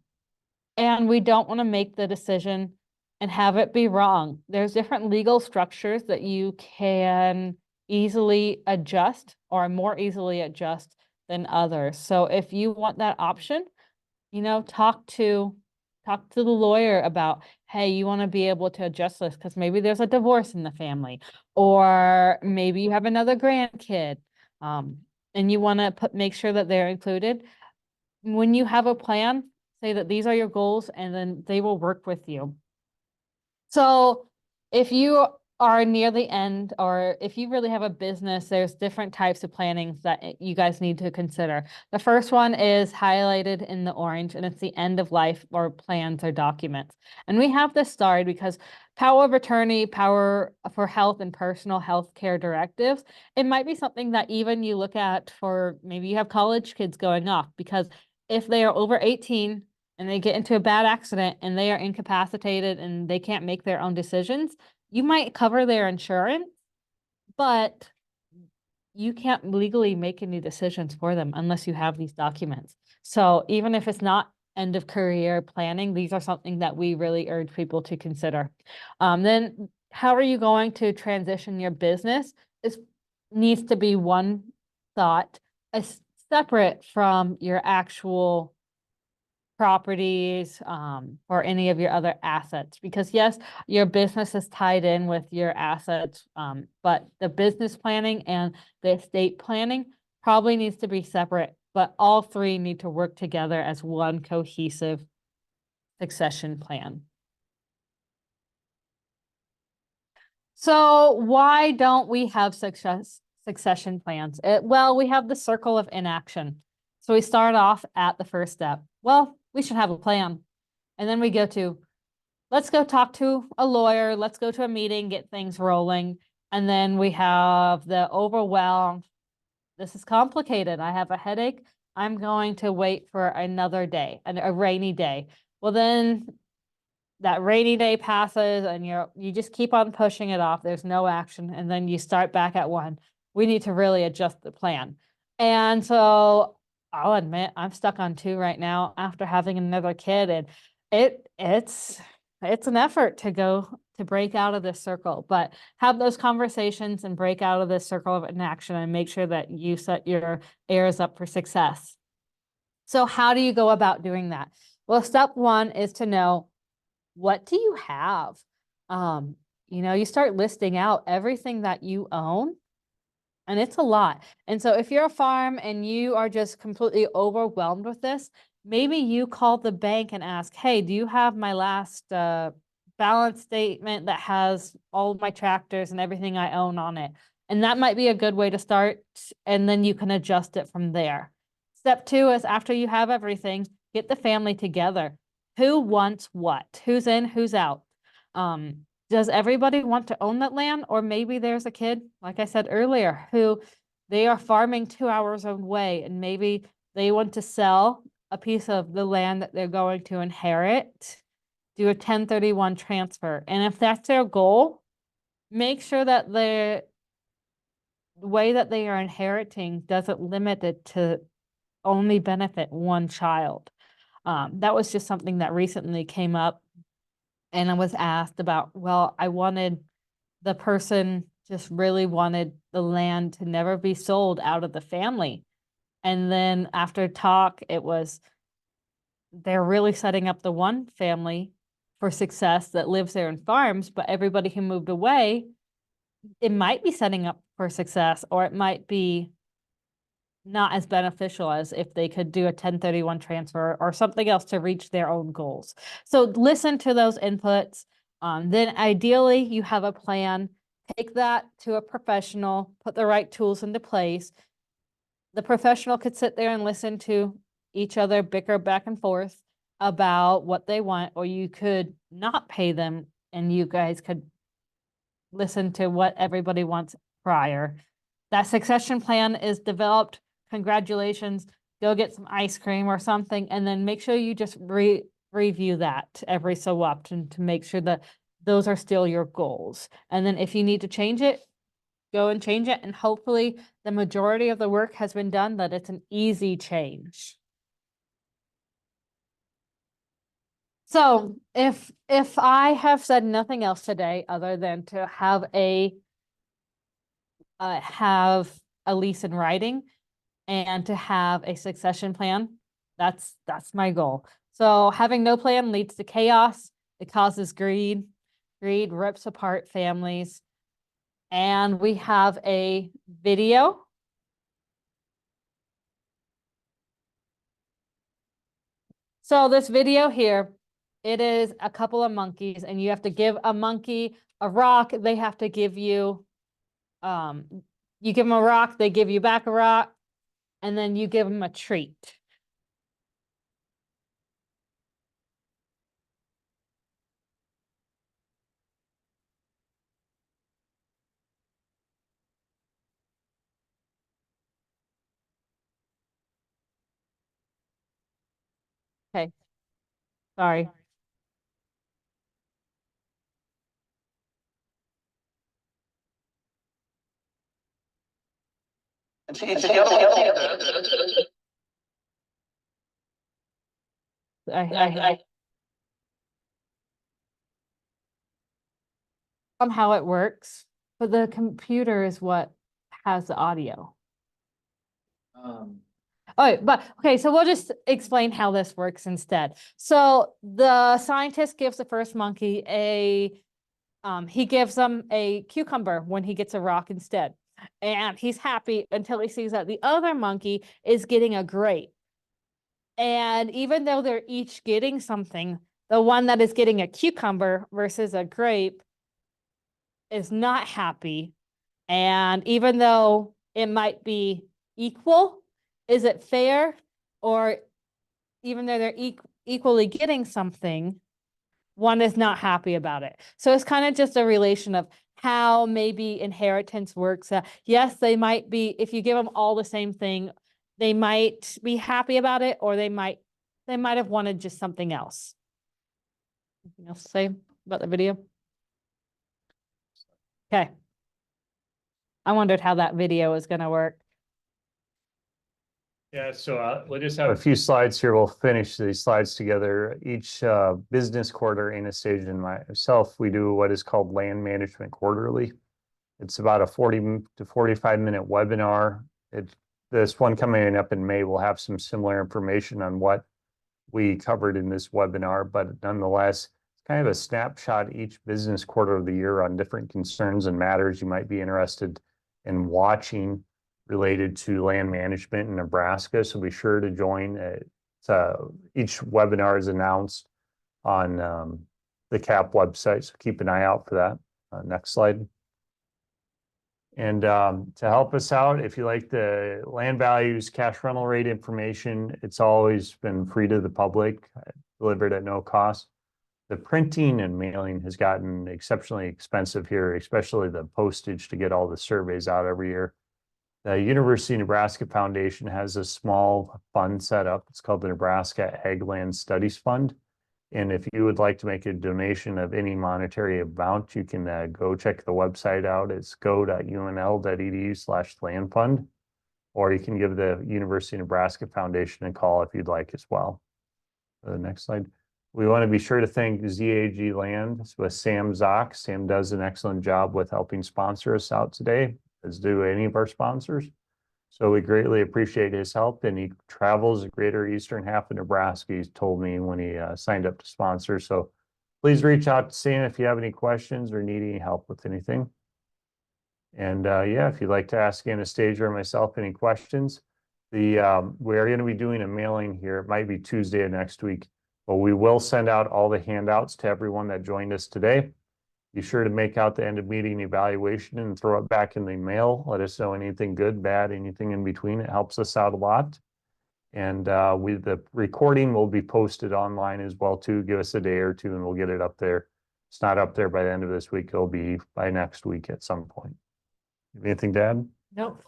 we don't want to make the decision and have it be wrong. There's different legal structures that you can easily adjust or more easily adjust than others. So if you want that option, talk to the lawyer about, hey, you want to be able to adjust this because maybe there's a divorce in the family, or maybe you have another grandkid, and you want to make sure that they're included. When you have a plan, say that these are your goals, and then they will work with you. So if you are near the end, or if you really have a business, there's different types of plannings that you guys need to consider. The first one is highlighted in the orange, and it's the end of life or plans or documents. And we have this started because power of attorney, power for health and personal health care directives, it might be something that even you look at for maybe you have college kids going off, because if they are over 18 and they get into a bad accident and they are incapacitated and they can't make their own decisions, you might cover their insurance, but you can't legally make any decisions for them unless you have these documents. So even if it's not end of career planning, these are something that we really urge people to consider. Then how are you going to transition your business? It needs to be one thought, as separate from your actual properties, or any of your other assets, because yes, your business is tied in with your assets, but the business planning and the estate planning probably needs to be separate, but all three need to work together as one cohesive succession plan. So why don't we have succession plans? Well, we have the circle of inaction. So we start off at the first step. Well, we should have a plan. And then we go to, let's go talk to a lawyer. Let's go to a meeting, get things rolling. And then we have the overwhelmed. This is complicated. I have a headache. I'm going to wait for another day, a rainy day. Well, then that rainy day passes and you just keep on pushing it off. There's no action. And then you start back at one. We need to really adjust the plan. And so I'll admit I'm stuck on two right now after having another kid. And it's an effort to go to break out of this circle, but have those conversations and break out of this circle of inaction and make sure that you set your heirs up for success. So how do you go about doing that? Well, step one is to know, what do you have? You start listing out everything that you own, and it's a lot. And so if you're a farm and you are just completely overwhelmed with this, maybe you call the bank and ask, hey, do you have my last balance statement that has all of my tractors and everything I own on it? And that might be a good way to start, and then you can adjust it from there. Step two is, after you have everything, get the family together. Who wants what? Who's in, who's out? Does everybody want to own that land? Or maybe there's a kid, like I said earlier, who they are farming 2 hours away, and maybe they want to sell a piece of the land that they're going to inherit, do a 1031 transfer. And if that's their goal, make sure that the way that they are inheriting doesn't limit it to only benefit one child. That was just something that recently came up, and I was asked about, well, the person just really wanted the land to never be sold out of the family. And then after talk, they're really setting up the one family for success that lives there and farms, but everybody who moved away, it might be setting up for success, or it might be not as beneficial as if they could do a 1031 transfer or something else to reach their own goals. So listen to those inputs. Then ideally you have a plan, take that to a professional, put the right tools into place. The professional could sit there and listen to each other bicker back and forth about what they want, or you could not pay them and you guys could listen to what everybody wants prior. That succession plan is developed. Congratulations, go get some ice cream or something, and then make sure you just review that every so often to make sure that those are still your goals. And then if you need to change it, go and change it. And hopefully the majority of the work has been done, that it's an easy change. So if I have said nothing else today other than to have a lease in writing and to have a succession plan, that's my goal. So having no plan leads to chaos. It causes greed. Greed rips apart families. And we have a video. So this video here it is a couple of monkeys, and you have to give a monkey a rock. They have to give you, you give them a rock, they give you back a rock, and then you give them a treat. Okay, sorry. I how it works, but the computer is what has the audio. Oh, but okay, so we'll just explain how this works instead. So the scientist gives the first monkey he gives them a cucumber when he gets a rock instead. And he's happy until he sees that the other monkey is getting a grape. And even though they're each getting something, the one that is getting a cucumber versus a grape is not happy. And even though it might be equal, is it fair? Or even though they're equally getting something, one is not happy about it. So it's kind of just a relation of how maybe inheritance works. Yes, they might be, if you give them all the same thing, they might be happy about it, or they might have wanted just something else. Anything else to say about the video? Okay. I wondered how that video was going to work. Yeah, so we'll just have a few slides here. We'll finish these slides together. Each business quarter, Anastasia and myself, we do what is called Land Management Quarterly. It's about a 40 to 45-minute webinar. This one coming up in May will have some similar information on what we covered in this webinar, but nonetheless, it's kind of a snapshot each business quarter of the year on different concerns and matters you might be interested in watching related to land management in Nebraska. So be sure to join. Each webinar is announced on the CAP website, so keep an eye out for that. Next slide. And to help us out, if you like the land values, cash rental rate information, it's always been free to the public, delivered at no cost. The printing and mailing has gotten exceptionally expensive here, especially the postage to get all the surveys out every year. The University of Nebraska Foundation has a small fund set up. It's called the Nebraska Ag Land Studies Fund. And if you would like to make a donation of any monetary amount, you can go check the website out. It's go.unl.edu/landfund, or you can give the University of Nebraska Foundation a call if you'd like as well. The next slide. We want to be sure to thank ZAG Land with Sam Zock. Sam does an excellent job with helping sponsor us out today, as do any of our sponsors. So we greatly appreciate his help, and he travels the greater eastern half of Nebraska, he's told me when he signed up to sponsor. So please reach out to Sam if you have any questions or need any help with anything. And yeah, if you'd like to ask Anastasia or myself any questions, we are going to be doing a mailing here. It might be Tuesday of next week, but we will send out all the handouts to everyone that joined us today. Be sure to make out the end of meeting evaluation and throw it back in the mail. Let us know anything good, bad, anything in between. It helps us out a lot. And the recording will be posted online as well too. Give us a day or two and we'll get it up there. It's not up there by the end of this week. It'll be by next week at some point. Anything to add? Nope.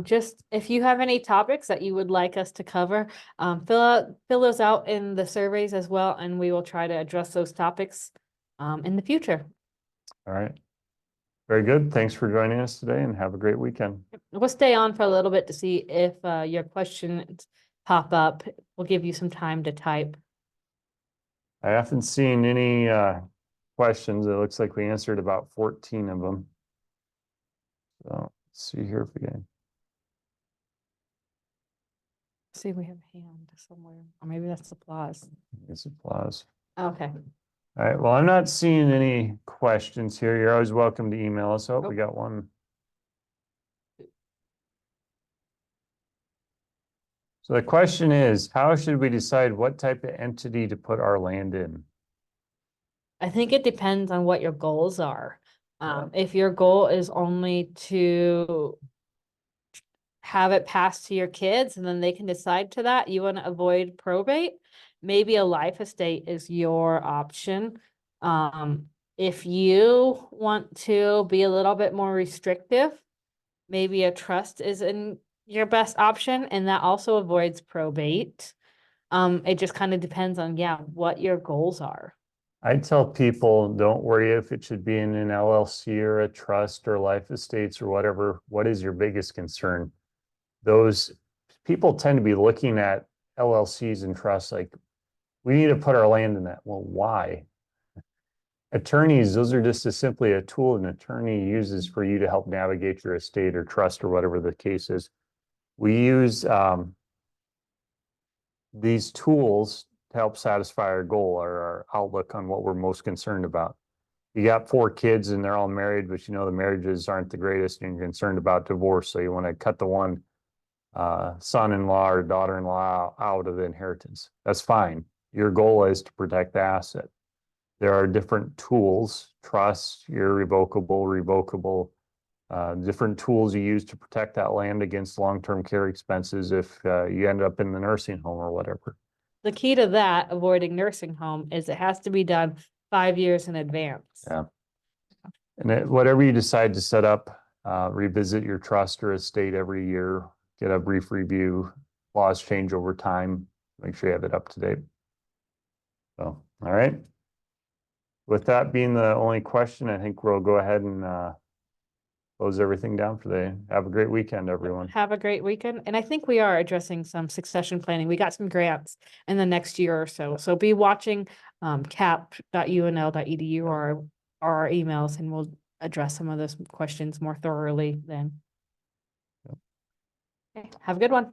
Just if you have any topics that you would like us to cover, fill those out in the surveys as well, and we will try to address those topics in the future. All right. Very good. Thanks for joining us today and have a great weekend. We'll stay on for a little bit to see if your questions pop up. We'll give you some time to type. I haven't seen any questions. It looks like we answered about 14 of them. So let's see here if we can. See, we have a hand somewhere, or maybe that's applause. It's applause. Okay. All right. Well, I'm not seeing any questions here. You're always welcome to email us. Oh, we got one. So the question is, how should we decide what type of entity to put our land in? I think it depends on what your goals are. If your goal is only to have it passed to your kids and then they can decide to that, you want to avoid probate, maybe a life estate is your option. If you want to be a little bit more restrictive, maybe a trust is in your best option, and that also avoids probate. It just kind of depends on, yeah, what your goals are. I tell people, don't worry if it should be in an LLC or a trust or life estates or whatever. What is your biggest concern? Those people tend to be looking at LLCs and trusts like, we need to put our land in that. Well, why? Attorneys, those are just simply a tool an attorney uses for you to help navigate your estate or trust or whatever the case is. We use these tools to help satisfy our goal or our outlook on what we're most concerned about. You got 4 kids and they're all married, but you know the marriages aren't the greatest and you're concerned about divorce. So you want to cut the one son-in-law or daughter-in-law out of the inheritance. That's fine. Your goal is to protect the asset. There are different tools, trust, irrevocable, revocable, different tools you use to protect that land against long-term care expenses if you end up in the nursing home or whatever. The key to that, avoiding nursing home, is it has to be done 5 years in advance. Yeah. And whatever you decide to set up, revisit your trust or estate every year, get a brief review. Laws change over time. Make sure you have it up to date. So, all right. With that being the only question, I think we'll go ahead and close everything down for today. Have a great weekend, everyone. Have a great weekend. And I think we are addressing some succession planning. We got some grants in the next year or so. So be watching cap.unl.edu or our emails, and we'll address some of those questions more thoroughly then. Okay, have a good one.